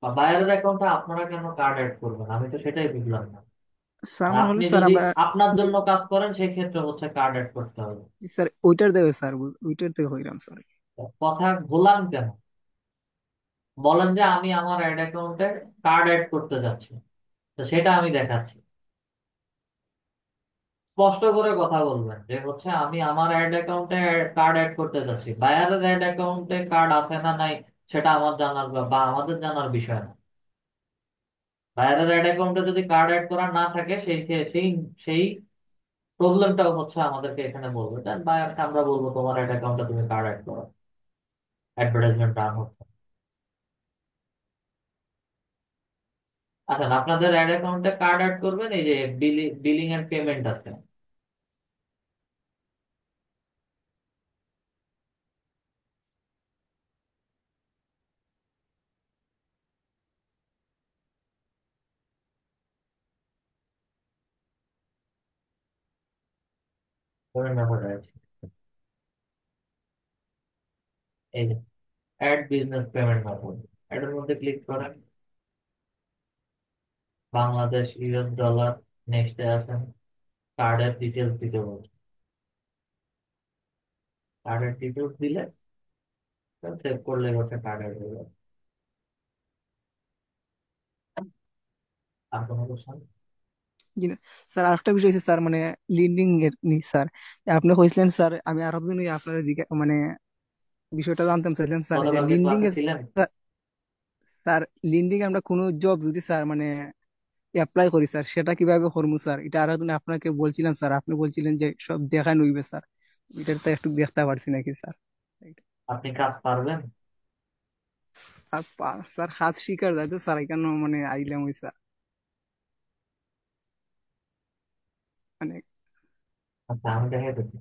বা বাইরের অ্যাকাউন্টে আপনারা কেন কার্ড অ্যাড করবেন, আমি তো সেটাই বুঝলাম না। স্যার আর মনে হলো আপনি স্যার যদি আমরা আপনার জি জন্য কাজ করেন সেক্ষেত্রে হচ্ছে কার্ড অ্যাড করতে হবে। জি স্যার, ওইটার দেবে স্যার, ওইটার থেকে হইলাম স্যার। কথা ভোলান কেন? বলেন যে আমি আমার অ্যাড অ্যাকাউন্টে কার্ড অ্যাড করতে যাচ্ছি, তো সেটা আমি দেখাচ্ছি। স্পষ্ট করে কথা বলবেন যে হচ্ছে আমি আমার অ্যাড অ্যাকাউন্টে কার্ড অ্যাড করতে যাচ্ছি। বায়ারের অ্যাড অ্যাকাউন্টে কার্ড আছে না নাই সেটা আমার জানার বা আমাদের জানার বিষয় না। বায়ারের অ্যাড অ্যাকাউন্টে যদি কার্ড অ্যাড করা না থাকে সেই সেই প্রবলেমটাও হচ্ছে আমাদেরকে এখানে বলবে, দেন বায়ারকে আমরা বলবো তোমার অ্যাড অ্যাকাউন্টে তুমি কার্ড অ্যাড করো, অ্যাডভার্টাইজমেন্ট রান হচ্ছে। আচ্ছা, আপনাদের অ্যাড অ্যাকাউন্টে কার্ড অ্যাড করবেন, এই যে বিলিং এন্ড পেমেন্ট আছে, পেমেন্ট ব্যাপারে আছে, এই যে অ্যাড বিজনেস পেমেন্ট মেথড, এটার মধ্যে ক্লিক করেন, বাংলাদেশ, ইউএস ডলার, নেক্সটে আছেন, কার্ডের ডিটেলস দিতে বলছে। কার্ডের ডিটেলস দিলে সেভ করলে হচ্ছে কার্ডের হয়ে যাবে। আর কোনো কোশ্চেন? জি না। স্যার আরেকটা বিষয় হচ্ছে স্যার মানে লিন্ডিং এর নি স্যার, আপনি কইছিলেন স্যার, আমি আর একজন আপনার দিকে মানে বিষয়টা জানতাম চাইছিলাম স্যার, যে গতকালকে লিন্ডিং ক্লাসে এ ছিলেন? স্যার, স্যার লিন্ডিং আমরা কোনো জব যদি স্যার মানে অ্যাপ্লাই করি স্যার, সেটা কিভাবে করবো স্যার? এটা আর একদিন আপনাকে বলছিলাম স্যার, আপনি বলছিলেন যে সব দেখা নইবে স্যার, এটা তো একটু দেখতে পারছি নাকি স্যার? আপনি কাজ পারবেন? স্যার স্যার হাত শিকার যায় তো স্যার, এখানে মানে আইলাম ওই স্যার মানে। আচ্ছা, আমি দেখাই দিচ্ছি।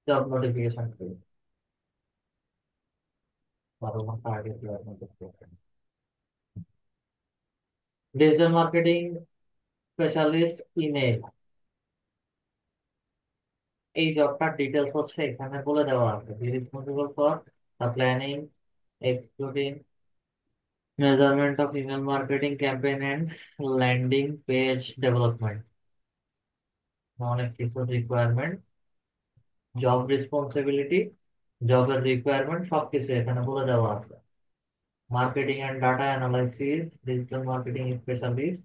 জব নোটিফিকেশন করি 12 ঘন্টা আগে job notification. Digital marketing specialist email, এই জবটার ডিটেলস হচ্ছে এখানে বলে দেওয়া আছে। Responsible for the planning, executing, measurement of email marketing campaign and landing page development, অনেক কিছু রিকোয়ারমেন্ট, জব রেসপন্সিবিলিটি, জবের রিকোয়ারমেন্ট সবকিছু এখানে বলে দেওয়া আছে। Marketing and data analysis, digital marketing specialist,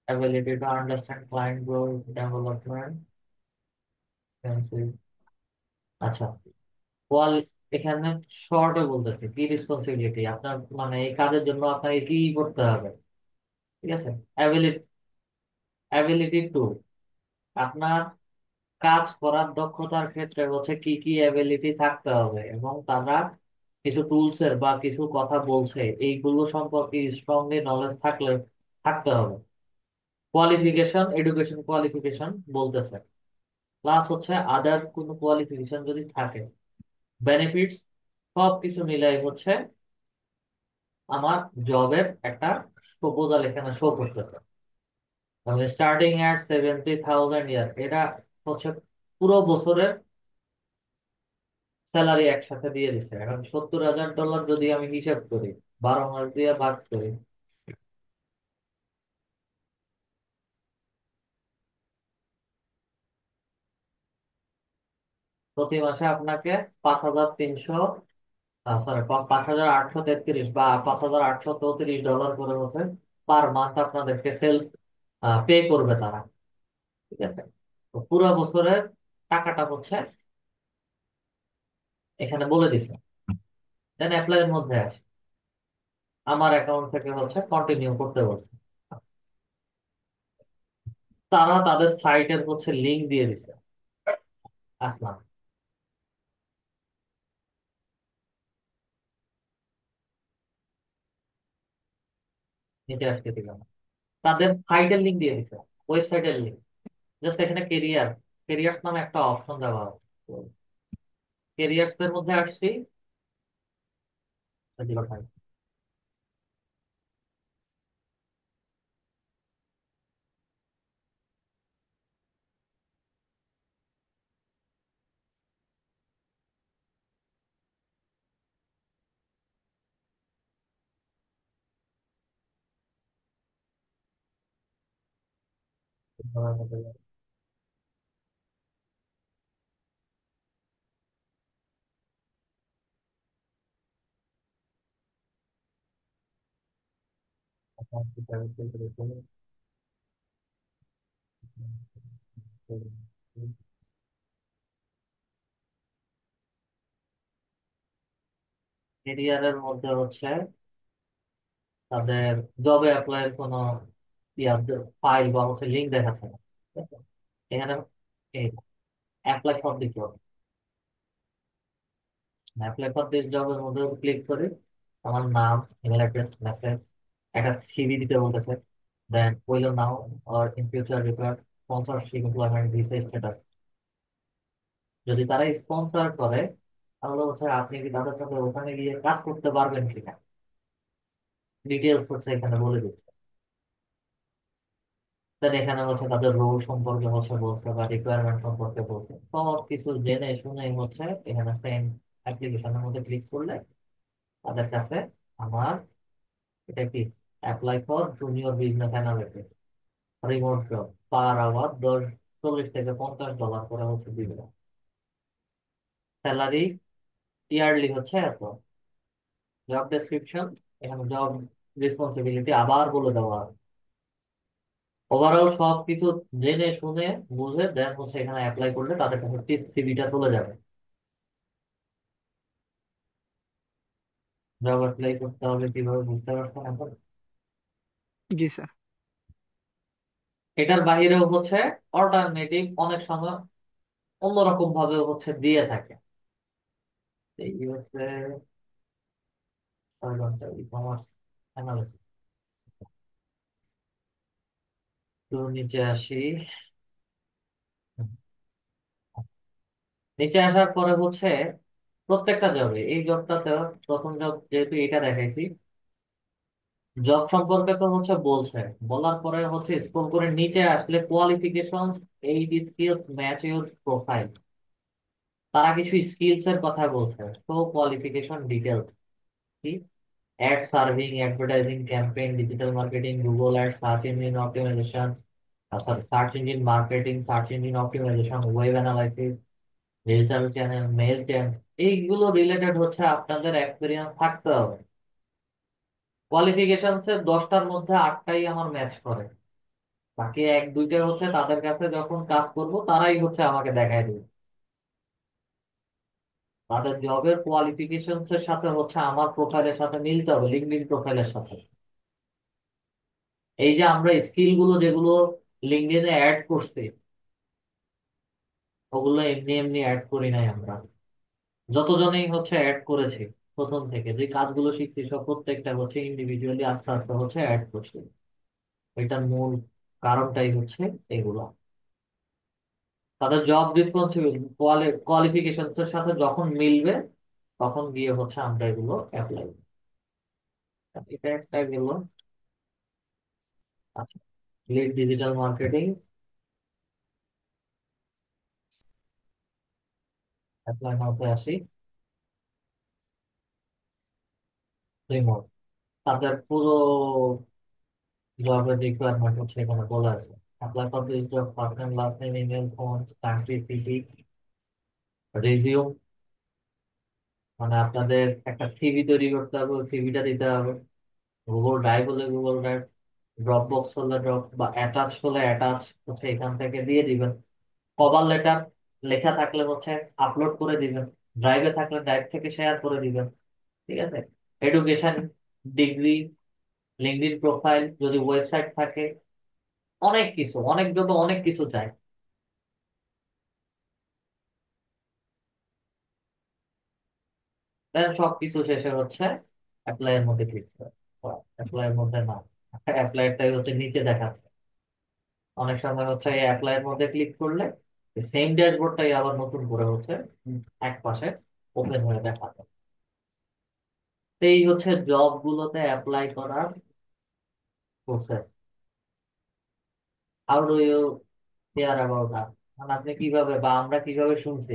ability to understand client growth development, আচ্ছা ওয়াল, এখানে শর্টে বলতেছে কি রেসপন্সিবিলিটি আপনার, মানে এই কাজের জন্য আপনাকে কি করতে হবে, ঠিক আছে। অ্যাবিলিটি, অ্যাবিলিটি টু, আপনার কাজ করার দক্ষতার ক্ষেত্রে হচ্ছে কি কি অ্যাবিলিটি থাকতে হবে, এবং তারা কিছু টুলস এর বা কিছু কথা বলছে এইগুলো সম্পর্কে স্ট্রংলি নলেজ থাকলে থাকতে হবে। কোয়ালিফিকেশন, এডুকেশন কোয়ালিফিকেশন বলতেছে, প্লাস হচ্ছে আদার কোনো কোয়ালিফিকেশন যদি থাকে, বেনিফিটস, সবকিছু মিলাই হচ্ছে আমার জবের একটা প্রপোজাল এখানে শো করতেছে। স্টার্টিং অ্যাট 70,000 ইয়ার, এটা হচ্ছে পুরো বছরের স্যালারি একসাথে দিয়ে দিচ্ছে। এখন $70,000 যদি আমি হিসাব করি, 12 মাস দিয়ে ভাগ করি, প্রতি মাসে আপনাকে 5,300, সরি, 5,833 বা $5,834 করে হচ্ছে পার মান্থ আপনাদেরকে সেলস পে করবে তারা, ঠিক আছে। তো পুরো বছরের টাকাটা হচ্ছে এখানে বলে দিচ্ছে। দেন অ্যাপ্লাই এর মধ্যে আছে, আমার অ্যাকাউন্ট থেকে হচ্ছে কন্টিনিউ করতে বলছে। তারা তাদের সাইটের হচ্ছে লিংক দিয়ে দিচ্ছে। আসলাম, নিচে আসতে দিলাম, তাদের সাইটের লিংক দিয়ে দিচ্ছে, ওয়েবসাইটের লিংক। জাস্ট এখানে কেরিয়ার, কেরিয়ার্স নামে একটা অপশন দেওয়া আছে, কেরিয়ার্স এর মধ্যে আসছি। কেরিয়ারের মধ্যে হচ্ছে তাদের জবে অ্যাপ্লাইয়ের কোনো ফাইল বা হচ্ছে লিঙ্ক দেখাচ্ছে না, ঠিক আছে? এখানে অ্যাপ্লাই ফর দিতে হবে। অ্যাপ্লাই ফর দিস জবের মধ্যে ক্লিক করি, আমার নাম, ইমেল অ্যাড্রেস, মেসেজ, একটা সিভি দিতে বলতেছে। Then will now or in future required sponsorship employment visa status, যদি তারা স্পন্সর করে তাহলে হচ্ছে আপনি কি তাদের সাথে ওখানে গিয়ে কাজ করতে পারবেন কিনা, ডিটেলস হচ্ছে এখানে বলে দিচ্ছে। দেন এখানে হচ্ছে তাদের রোল সম্পর্কে হচ্ছে বলছে বা রিকোয়ারমেন্ট সম্পর্কে বলছে, সব কিছু জেনে শুনে হচ্ছে এখানে সেন্ড অ্যাপ্লিকেশনের মধ্যে ক্লিক করলে তাদের কাছে আমার, এটা কি, apply for junior business analyst, remote job, per hour 40 থেকে $50 করে হচ্ছে দিবে। স্যালারি ইয়ারলি হচ্ছে এত। জব ডেসক্রিপশন, এখানে জব রেসপন্সিবিলিটি আবার বলে দেওয়া আছে। ওভারঅল সব কিছু জেনে শুনে বুঝে দেন হচ্ছে এখানে অ্যাপ্লাই করলে তাদের কাছে সিভিটা চলে যাবে। জব অ্যাপ্লাই করতে হবে কিভাবে বুঝতে পারছেন এখন? জি স্যার। এটার বাইরেও হচ্ছে অল্টারনেটিভ অনেক সময় অন্যরকম ভাবে হচ্ছে দিয়ে থাকে। এই হচ্ছে 6 ঘন্টা ই কমার্স অ্যানালিসিস। তো নিচে আসি। নিচে আসার পরে হচ্ছে প্রত্যেকটা জবে, এই জবটাতে প্রথম জব যেহেতু এটা দেখাইছি, জব সম্পর্কে তো হচ্ছে বলছে, বলার পরে হচ্ছে স্ক্রল করে নিচে আসলে qualification, age, skills, match your profile, তারা কিছু স্কিলস এর কথা বলছে। তো কোয়ালিফিকেশন ডিটেলস কি: ad serving, advertising campaign, digital marketing, Google ad, search engine optimisation, sorry search engine marketing, search engine optimisation, web analysis, digital channel, mail channel, এইগুলো related হচ্ছে আপনাদের এক্সপিরিয়েন্স থাকতে হবে। কোয়ালিফিকেশনস এর 10টার মধ্যে 8টাই আমার ম্যাচ করে, বাকি এক দুইটা হচ্ছে তাদের কাছে যখন কাজ করব তারাই হচ্ছে আমাকে দেখায় দিবে। তাদের জবের কোয়ালিফিকেশনস এর সাথে হচ্ছে আমার প্রোফাইলের সাথে মিলতে হবে, লিঙ্কডইন প্রোফাইলের সাথে। এই যে আমরা স্কিল গুলো যেগুলো লিঙ্কডইনে অ্যাড করছি, ওগুলো এমনি এমনি অ্যাড করি নাই আমরা। যতজনেই হচ্ছে অ্যাড করেছি, প্রথম থেকে যে কাজগুলো শিখছি সব প্রত্যেকটা হচ্ছে ইন্ডিভিজুয়ালি আস্তে আস্তে হচ্ছে অ্যাড করছি। এটার মূল কারণটাই হচ্ছে এগুলো। তাদের জব রেসপন্সিবিলিটি কোয়ালিফিকেশনস এর সাথে যখন মিলবে তখন গিয়ে হচ্ছে আমরা এগুলো অ্যাপ্লাই। এটা একটা গেল। আচ্ছা, লিড ডিজিটাল মার্কেটিং অ্যাপ্লাই নাওতে আসি। রিমোট, তাদের পুরো জবের রিকোয়ারমেন্ট হচ্ছে এখানে বলা আছে। Apply for this job, first and last name, email, phone, country, city, resume, মানে আপনাদের একটা সিভি তৈরি করতে হবে, সিভিটা দিতে হবে। গুগল ড্রাইভ হলে গুগল ড্রাইভ, ড্রপ বক্স হলে ড্রপ, বা অ্যাটাচ হলে অ্যাটাচ হচ্ছে এখান থেকে দিয়ে দিবেন। কভার লেটার লেখা থাকলে হচ্ছে আপলোড করে দিবেন, ড্রাইভে থাকলে ড্রাইভ থেকে শেয়ার করে দিবেন। ঠিক আছে। এডুকেশন, ডিগ্রি, লিঙ্কডইন প্রোফাইল, যদি ওয়েবসাইট থাকে, অনেক কিছু, অনেক যত অনেক কিছু চাই। দেন সবকিছু শেষে হচ্ছে অ্যাপ্লাই এর মধ্যে ক্লিক করে। অ্যাপ্লাই এর মধ্যে না, অ্যাপ্লাইটাই হচ্ছে নিচে দেখাচ্ছে। অনেক সময় হচ্ছে এই অ্যাপ্লাই এর মধ্যে ক্লিক করলে সেম ড্যাশবোর্ডটাই আবার নতুন করে হচ্ছে এক পাশে ওপেন হয়ে দেখাচ্ছে। এই হচ্ছে জব গুলোতে অ্যাপ্লাই করার process. How do you care about us, মানে আপনি কিভাবে বা আমরা কিভাবে শুনছি,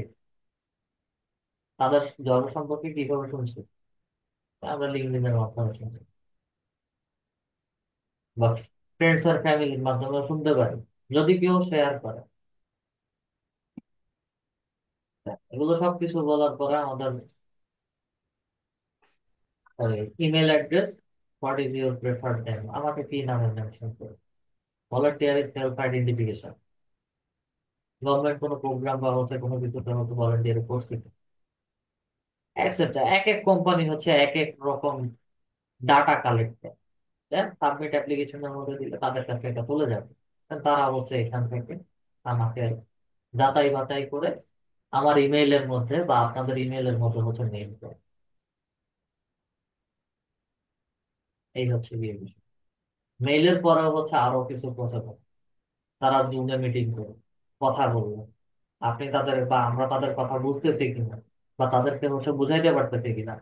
তাদের জব সম্পর্কে কিভাবে শুনছি, আমরা লিঙ্কডইনের মাধ্যমে শুনছি, বা ফ্রেন্ডস আর ফ্যামিলির মাধ্যমে শুনতে পারি যদি কেউ শেয়ার করে। এগুলো সবকিছু বলার পরে আমাদের email address, what is your preferred name, আমাকে কি নামে মেনশন করে, ভলান্টিয়ার সেলফ আইডেন্টিফিকেশন, গভর্নমেন্ট কোনো প্রোগ্রাম বা হচ্ছে কোনো কিছুতে হচ্ছে ভলান্টিয়ার উপস্থিতি, এটসেট্রা। এক এক কোম্পানি হচ্ছে এক এক রকম ডাটা কালেক্ট করে, দেন সাবমিট অ্যাপ্লিকেশনের মধ্যে দিলে তাদের কাছে এটা চলে যাবে। Then তারা হচ্ছে এখান থেকে আমাকে যাচাই বাছাই করে আমার ইমেইলের মধ্যে বা আপনাদের ইমেইলের মধ্যে হচ্ছে মেইল করে। এই হচ্ছে গিয়ে বিষয়। মেইলের পরেও হচ্ছে আরো কিছু প্রসেস। তারা জুমে মিটিং করে কথা বলবে, আপনি তাদের বা আমরা তাদের কথা বুঝতেছি কিনা বা তাদেরকে হচ্ছে বুঝাইতে পারতেছি কিনা,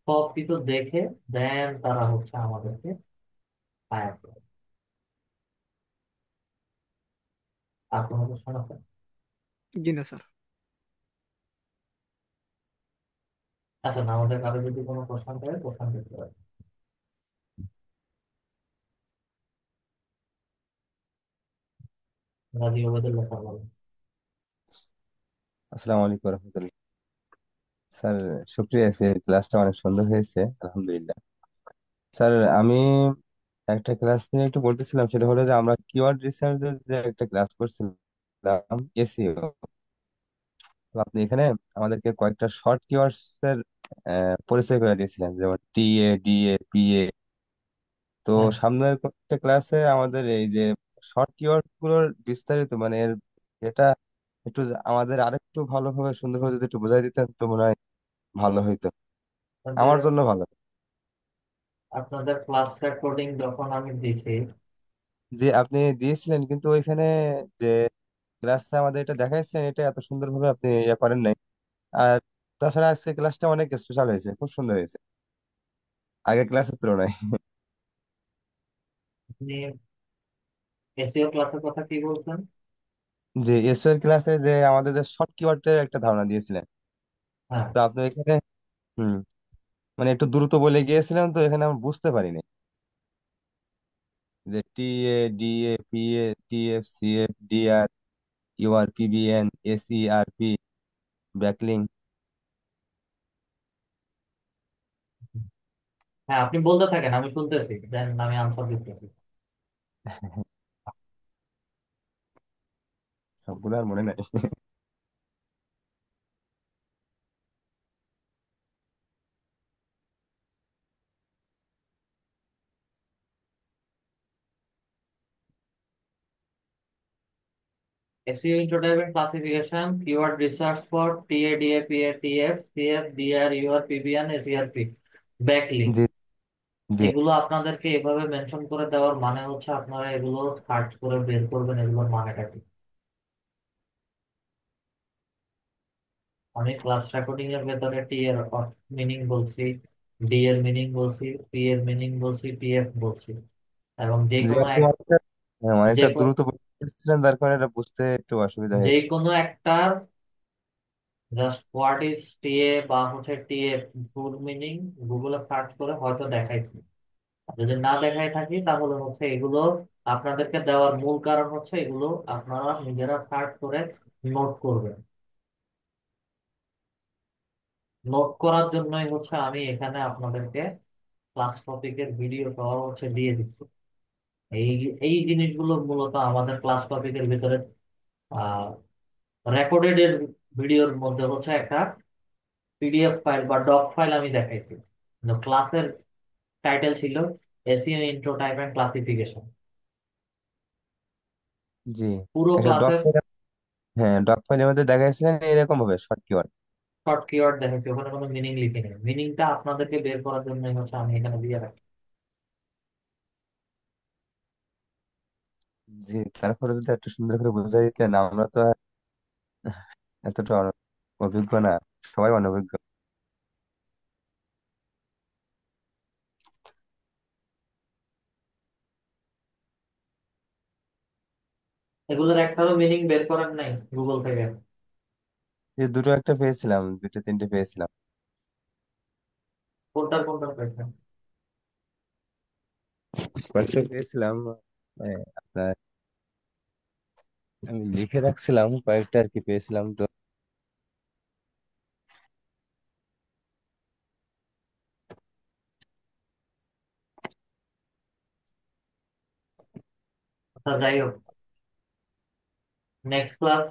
সব কিছু দেখে দেন তারা হচ্ছে আমাদেরকে হায়ার করে। আর কোনো প্রশ্ন আছে? জি না স্যার। আচ্ছা না, আমাদের কারো যদি কোনো প্রশ্ন থাকে প্রশ্ন করতে পারে। রাজি ওবেদুল্লাহ স্যার বলেন। আসসালামু আলাইকুম রহমতুল্লাহ। স্যার, শুক্রিয়া, স্যার ক্লাসটা অনেক সুন্দর হয়েছে, আলহামদুলিল্লাহ। স্যার, আমি একটা ক্লাস নিয়ে একটু বলতেছিলাম, সেটা হলো যে আমরা কিওয়ার্ড রিসার্চের যে একটা ক্লাস করছিলাম, এসইও। তো আপনি এখানে আমাদেরকে কয়েকটা শর্ট কিওয়ার্ডস এর পরিচয় করে দিয়েছিলেন, যেমন টিএ, ডিএ, পিএ। তো হ্যাঁ, সামনের প্রত্যেকটা ক্লাসে আমাদের এই যে শর্ট কিওয়ার্ড গুলোর বিস্তারিত মানে এটা একটু আমাদের আরেকটু ভালোভাবে সুন্দরভাবে যদি একটু বোঝাই দিতেন তো মনে হয় ভালো হইতো, আমার আপনাদের জন্য ভালো। আপনাদের ক্লাস রেকর্ডিং যখন আমি দিছি, যে আপনি দিয়েছিলেন, কিন্তু ওইখানে যে ক্লাসটা আমাদের এটা দেখাইছেন, এটা এত সুন্দরভাবে আপনি ইয়ে করেন নাই। আর তাছাড়া আজকে ক্লাসটা অনেক স্পেশাল হয়েছে, খুব সুন্দর হয়েছে আগের ক্লাসের তুলনায়। আপনি এসিও ক্লাসের কথা কি বলছেন? যে এসও এর ক্লাসে যে আমাদের যে শর্ট কিওয়ার্ডের একটা ধারণা দিয়েছিলেন, হ্যাঁ, তো আপনি এখানে হুম মানে একটু দ্রুত বলে গিয়েছিলেন, তো এখানে আমি বুঝতে পারিনি যে T A D A P A T F C F D R U R P B N S E R P backlink. হ্যাঁ, আপনি বলতে থাকেন, আমি শুনতেছি, দেন আমি আনসার দিতেছি। সবগুলো আর মনে নাই। SEO introtype classification, keyword research for TADA, PATF, CF, DR, UR, PBN, SERP, backlink। জি, জি, এগুলো আপনাদেরকে এভাবে মেনশন করে দেওয়ার মানে হচ্ছে আপনারা এগুলো সার্চ করে বের করবেন এগুলোর মানেটা কি। আমি ক্লাস রেকর্ডিং এর ভেতরে টি এর মিনিং বলছি, ডি এর মিনিং বলছি, পি এর মিনিং বলছি, পিএফ বলছি, এবং যে জি, কোনো আপনি এক অনেকটা যে অনেকটা কো- দ্রুত বলছিলেন, তার কারণে এটা বুঝতে একটু অসুবিধা যে হয়েছে। কোনো একটা জাস্ট হোয়াট ইজ টিএ বা হচ্ছে টিএ ফুল মিনিং গুগলে সার্চ করে হয়তো দেখাইছি। যদি না দেখাই থাকি তাহলে হচ্ছে এগুলো আপনাদেরকে দেওয়ার মূল কারণ হচ্ছে এগুলো আপনারা নিজেরা সার্চ করে নোট করবেন। নোট করার জন্যই হচ্ছে আমি এখানে আপনাদেরকে ক্লাস টপিকের ভিডিও সহ হচ্ছে দিয়ে দিচ্ছি। এই এই জিনিসগুলো মূলত আমাদের ক্লাস টপিকের ভিতরে আহ রেকর্ডেড এর ভিডিওর মধ্যে হচ্ছে একটা পিডিএফ ফাইল বা ডক ফাইল আমি দেখাইছি। ক্লাসের টাইটেল ছিল SEO intro type and classification. জি, পুরো একটা ডক ক্লাসের ফাইল, হ্যাঁ ডক ফাইলের মধ্যে দেখাইছিলেন এরকম ভাবে শর্ট কিওয়ার্ড। শর্ট কিওয়ার্ড দেখাইছি, ওখানে কোনো মিনিং লিখে নেই। মিনিংটা আপনাদেরকে বের করার জন্যই হচ্ছে আমি এখানে দিয়ে রাখি। জি, তারপরে যদি একটু সুন্দর করে বুঝাই দিতেন, আমরা তো আর এতটা অভিজ্ঞ না, সবাই অনভিজ্ঞ। এগুলোর একটারও মিনিং বের করার নাই গুগল থেকে? যে দুটো একটা পেয়েছিলাম, দুটো তিনটে পেয়েছিলাম। কোনটার কোনটার পেয়েছেন? কয়েকটা পেয়েছিলাম, আপনার আমি লিখে রাখছিলাম কয়েকটা আর কি পেয়েছিলাম তো। আচ্ছা, যাই হোক, next class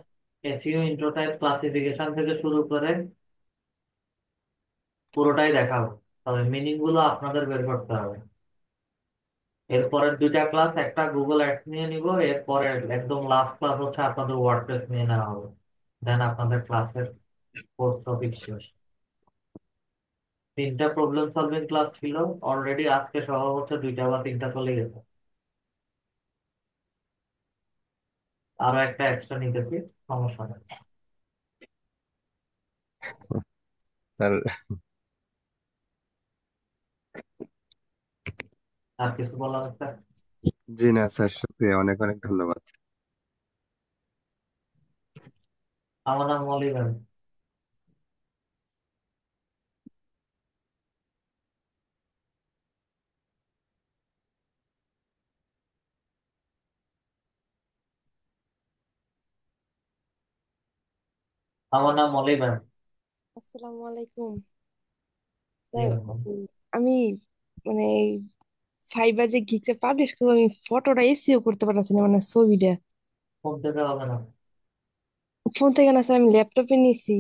SEO intro type classification থেকে শুরু করে পুরোটাই দেখাবো, তবে মিনিং গুলো আপনাদের বের করতে হবে। এরপরের দুইটা ক্লাস, একটা গুগল অ্যাডস নিয়ে নিব, এরপরে একদম লাস্ট ক্লাস হচ্ছে আপনাদের ওয়ার্ডপ্রেস নিয়ে নেওয়া হবে। দেন আপনাদের ক্লাসের কোর্স টপিক শেষ। তিনটা প্রবলেম সলভিং ক্লাস ছিল অলরেডি, আজকে সহ হচ্ছে দুইটা বা তিনটা চলে গেছে। আরো একটা এক্সট্রা নিতেছি, সমস্যা নেই। স্যার, আর কিছু বলার আছে? জি না স্যার, শুক্রিয়া, অনেক অনেক ধন্যবাদ। আমার নাম মলি ম্যাম। আমার নাম মলি ম্যাম। আসসালামু আলাইকুম জি স্যার। ম্যাম। আমি মানে ফাইবার যে গিগটা পাবলিশ করবো, আমি ফটোটা এসিও করতে পারতেছি না, মানে ছবিটা ফোন থেকে হবে না? ফোন থেকে না স্যার, আমি ল্যাপটপে নিছি,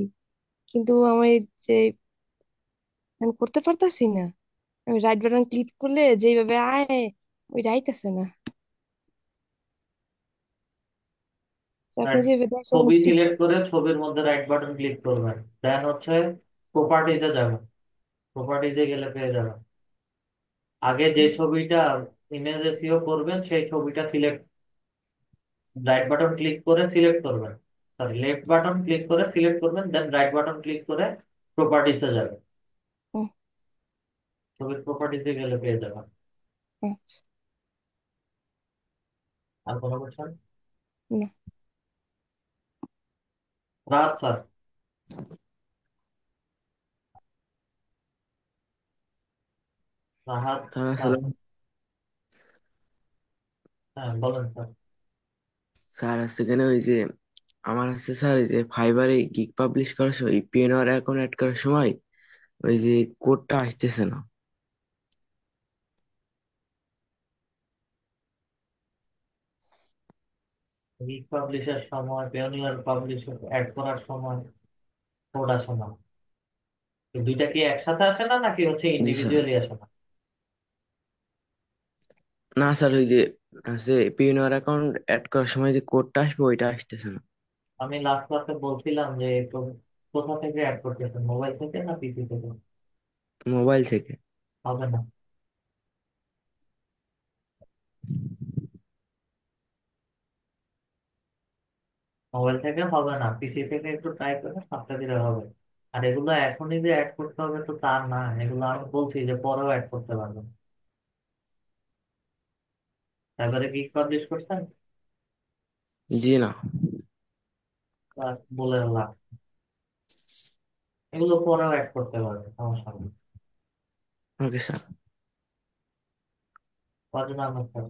কিন্তু আমি যে আমি করতে পারতাছি না। আমি রাইট বাটন ক্লিক করলে যেইভাবে আয় ওইটা আইতাছে না স্যার, আপনি আর যেভাবে দেখছেন আমি ছবি ঠিক। সিলেক্ট করে ছবির মধ্যে রাইট বাটন ক্লিক করবেন, দেন হচ্ছে প্রপার্টিতে যাবেন, প্রপার্টিতে গেলে পেয়ে যাবেন। আগে যে ছবিটা ইমেজে সিও করবেন সেই ছবিটা সিলেক্ট, রাইট বাটন ক্লিক করে সিলেক্ট করবেন, সরি লেফট বাটন ক্লিক করে সিলেক্ট করবেন, দেন রাইট বাটন ক্লিক করে প্রপার্টিসে যাবেন। হুম, ছবির প্রপার্টিতে গেলে পেয়ে যাবেন। আচ্ছা। আর কোনো কোশ্চেন? না। রাত স্যার, রাহাত স্যার স্যার। আসসালাম। হ্যাঁ বলেন স্যার। স্যার সেখানে ওই যে আমার হচ্ছে স্যার এই যে ফাইবারে গিগ পাবলিশ করার সময় পিএনআর অ্যাকাউন্ট অ্যাড করার সময় ওই যে কোডটা আসতেছে না। উইক পাবলিশের সময়, পেওনিয়ার পাবলিশ অ্যাড করার সময় কোড আসে না। এই দুইটা কি একসাথে আসে না নাকি হচ্ছে জি স্যার। ইন্ডিভিজুয়ালি আসে না? না স্যার ওই যে আছে পিএনআর অ্যাকাউন্ট অ্যাড করার সময় যে কোডটা আসবে ওইটা আসতেছে না। আমি লাস্ট ক্লাসে বলছিলাম যে কোথা থেকে অ্যাড করতেছেন, মোবাইল থেকে না পিসি থেকে? মোবাইল থেকে। হবে না, মোবাইল থেকে হবে না, পিসি থেকে একটু ট্রাই করে সাতটা দিলে হবে। আর এগুলো এখনই যে অ্যাড করতে হবে তো তা না, এগুলো আমি বলছি যে পরেও অ্যাড করতে পারবেন। তারপরে কি পাবলিশ করছেন? জি না। আর বলে লাভ, এগুলো পরেও অ্যাড করতে পারবেন, সমস্যা নেই। Okay sir. কজন আমার স্যার?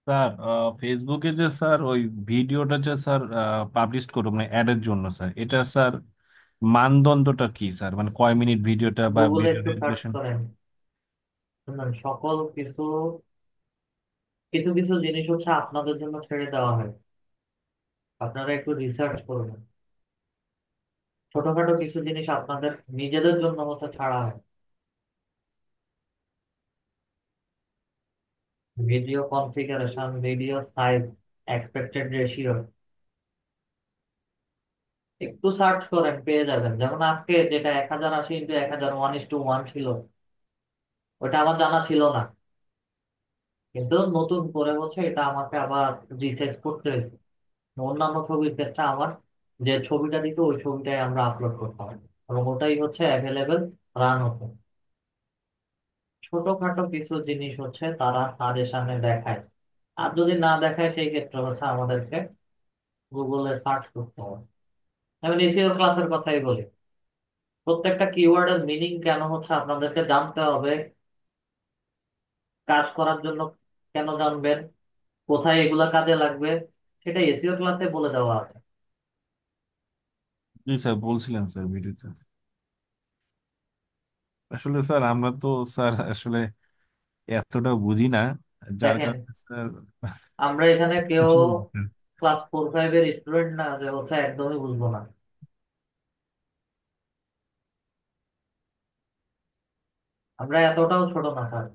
স্যার ফেসবুকে যে স্যার ওই ভিডিওটা যে স্যার পাবলিশ করবো মানে অ্যাডের জন্য স্যার, এটা স্যার মানদণ্ডটা কি স্যার? মানে কয় মিনিট ভিডিওটা বা গুগলে ভিডিও একটু সার্চ রেজুলেশন? করেন, শুনুন, সকল কিছু, কিছু কিছু জিনিস হচ্ছে আপনাদের জন্য ছেড়ে দেওয়া হয়, আপনারা একটু রিসার্চ করবেন। ছোটখাটো কিছু জিনিস আপনাদের নিজেদের জন্য হচ্ছে ছাড়া হয়। Video configuration, video size, expected ratio, একটু সার্চ করেন পেয়ে যাবেন। যেমন আজকে যেটা 1080x1001:1 ছিল, ওটা আমার জানা ছিল না, কিন্তু নতুন করে হচ্ছে এটা আমাকে আবার রিসেট করতে হয়েছে। অন্যান্য ছবির ক্ষেত্রে আমার যে ছবিটা দিত ওই ছবিটাই আমরা আপলোড করতাম, এবং ওটাই হচ্ছে অ্যাভেলেবেল রান হতো। ছোটখাটো কিছু জিনিস হচ্ছে তারা সাজেশনে দেখায়, আর যদি না দেখায় সেই ক্ষেত্রে হচ্ছে আমাদেরকে গুগলে সার্চ করতে হবে। আমি এসিও ক্লাসের কথাই বলি, প্রত্যেকটা কিওয়ার্ডের মিনিং কেন হচ্ছে আপনাদেরকে জানতে হবে, কাজ করার জন্য কেন জানবেন, কোথায় এগুলা কাজে লাগবে, সেটা এসিও ক্লাসে বলে দেওয়া আছে। জি স্যার, বলছিলেন স্যার ভিডিওতে। আসলে স্যার আমরা তো স্যার আসলে এতটা বুঝি না, যার দেখেন, কারণে স্যার আমরা এখানে কেউ কিছু ক্লাস 4-5-এর স্টুডেন্ট না যে হচ্ছে একদমই বুঝবো না। আমরা এতটাও ছোট না স্যার।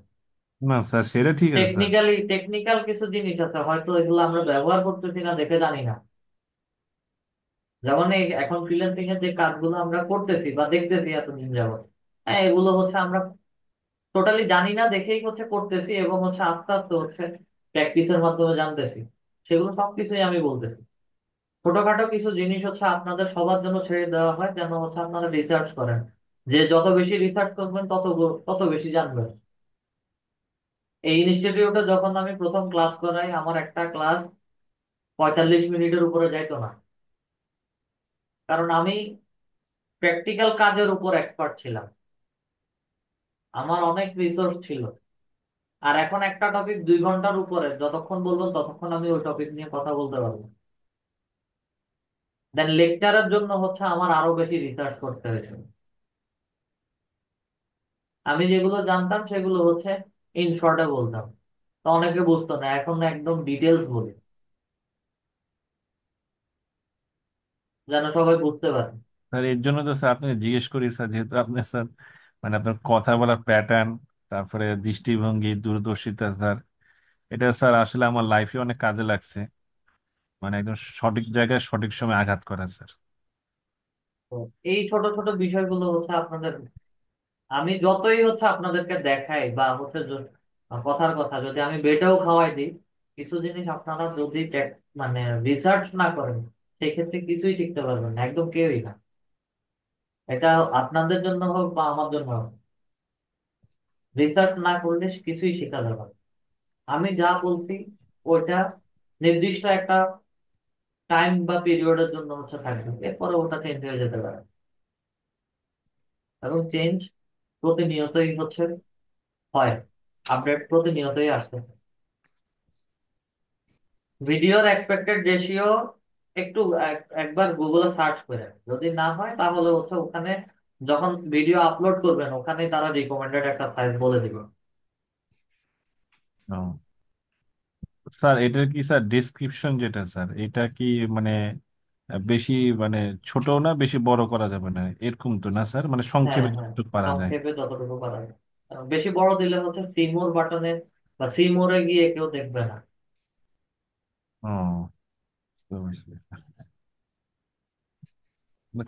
না স্যার, সেটা ঠিক আছে স্যার। টেকনিক্যাল কিছু জিনিস আছে, হয়তো এগুলো আমরা ব্যবহার করতেছি না দেখে জানি না। যেমন এই এখন ফ্রিল্যান্সিং এর যে কাজগুলো আমরা করতেছি বা দেখতেছি এতদিন যাবত, হ্যাঁ এগুলো হচ্ছে আমরা টোটালি জানি না দেখেই হচ্ছে করতেছি, এবং হচ্ছে আস্তে আস্তে হচ্ছে প্র্যাকটিসের মাধ্যমে জানতেছি। সেগুলো সবকিছুই আমি বলতেছি। ছোটখাটো কিছু জিনিস হচ্ছে আপনাদের সবার জন্য ছেড়ে দেওয়া হয়, যেন হচ্ছে আপনারা রিসার্চ করেন। যে যত বেশি রিসার্চ করবেন তত তত বেশি জানবেন। এই ইনস্টিটিউটে যখন আমি প্রথম ক্লাস করাই, আমার একটা ক্লাস 45 মিনিটের উপরে যাইতো না, কারণ আমি প্র্যাকটিক্যাল কাজের উপর এক্সপার্ট ছিলাম, আমার অনেক রিসোর্স ছিল। আর এখন একটা টপিক 2 ঘন্টার উপরে যতক্ষণ বলবো ততক্ষণ আমি ওই টপিক নিয়ে কথা বলতে পারবো। দেন লেকচারের জন্য হচ্ছে আমার আরো বেশি রিসার্চ করতে হয়েছে। আমি যেগুলো জানতাম সেগুলো হচ্ছে ইন শর্টে বলতাম, তো অনেকে বুঝতো না, এখন একদম ডিটেলস বলি যেন সবাই বুঝতে পারে। স্যার এর জন্য তো স্যার আপনাকে জিজ্ঞেস করি স্যার, যেহেতু আপনি স্যার মানে আপনার কথা বলার প্যাটার্ন, তারপরে দৃষ্টিভঙ্গি, দূরদর্শিতা স্যার, এটা স্যার আসলে আমার লাইফে অনেক কাজে লাগছে। মানে একদম সঠিক জায়গায় সঠিক সময় আঘাত করা স্যার। তো এই ছোট ছোট বিষয়গুলো হচ্ছে আপনাদের, আমি যতই হচ্ছে আপনাদেরকে দেখাই বা হচ্ছে কথার কথা যদি আমি বেটেও খাওয়াই দিই, কিছু জিনিস আপনারা যদি মানে রিসার্চ না করেন, সেক্ষেত্রে কিছুই শিখতে পারবেন না, একদম কেউই না। এটা আপনাদের জন্য হোক বা আমার জন্য হোক, রিসার্চ না করলে কিছুই শেখা যাবে না। আমি যা বলছি ওইটা নির্দিষ্ট একটা টাইম বা পিরিয়ডের জন্য হচ্ছে থাকবে, এরপরে ওটা চেঞ্জ হয়ে যেতে পারে। এবং চেঞ্জ প্রতিনিয়তই হচ্ছে হয়, আপডেট প্রতিনিয়তই আসছে। ভিডিওর এক্সপেক্টেড রেশিও একটু একবার গুগলে সার্চ করে, যদি না হয় তাহলে হচ্ছে ওখানে যখন ভিডিও আপলোড করবেন ওখানে তারা রিকমেন্ডেড একটা সাইজ বলে দিবে। ও স্যার, এটার কি স্যার ডেসক্রিপশন যেটা স্যার, এটা কি মানে বেশি মানে ছোট না বেশি বড় করা যাবে না এরকম তো না স্যার, মানে হ্যাঁ সংক্ষেপে হ্যাঁ, যতটুকু পারা যায়? সংক্ষেপে যতটুকু পারা যায়। বেশি বড় দিলে হচ্ছে সিমোর বাটনে বা সিমোরে গিয়ে কেউ দেখবে না। ও বুঝতে পারছি।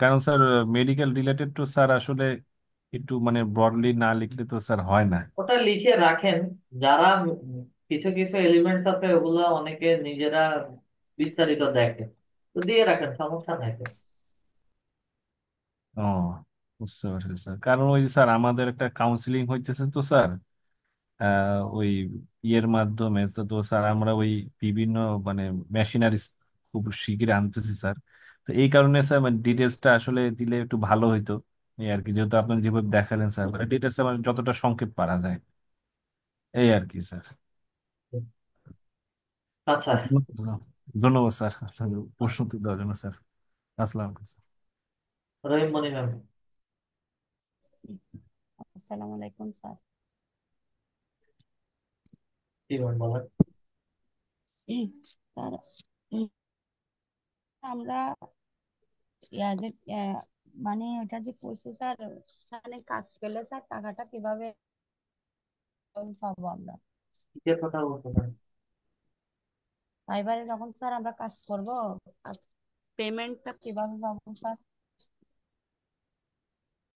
কারণ স্যার মেডিকেল রিলেটেড তো স্যার আসলে একটু মানে ব্রডলি না লিখলে তো স্যার হয় না। ওটা লিখে রাখেন, যারা কিছু কিছু এলিমেন্টস আছে ওগুলো অনেকে নিজেরা বিস্তারিত দেখে, তো দিয়ে রাখেন, সমস্যা নাই তো। ও বুঝতে পারছি স্যার, কারণ ওই যে স্যার আমাদের একটা কাউন্সিলিং হইতেছে তো স্যার, ওই ইয়ের মাধ্যমে তো তো স্যার আমরা ওই বিভিন্ন মানে মেশিনারি খুব শিগগিরই আনতেছি স্যার। তো এই কারণে স্যার মানে ডিটেলসটা আসলে দিলে একটু ভালো হইতো, এই আর কি, যেহেতু আপনি যেভাবে দেখালেন স্যার, মানে ডিটেলসটা মানে যতটা সংক্ষেপ পারা যায়, এই আর কি স্যার। আচ্ছা। ধন্যবাদ স্যার আপনাকে প্রশ্ন উত্তর দেওয়ার জন্য স্যার। আসসালামু আলাইকুম স্যার। রহিম মনি ম্যাম। আসসালামু আলাইকুম স্যার। কি ম্যাম বলেন। স্যার, আমরা ইয়াদের মানে ওটা যে করছে স্যার, সেখানে কাজ পেলে স্যার টাকাটা কিভাবে পাবো আমরা? কিসের কথা বলতেছেন? ফাইবারে যখন স্যার আমরা কাজ করব, পেমেন্টটা কিভাবে পাবো স্যার?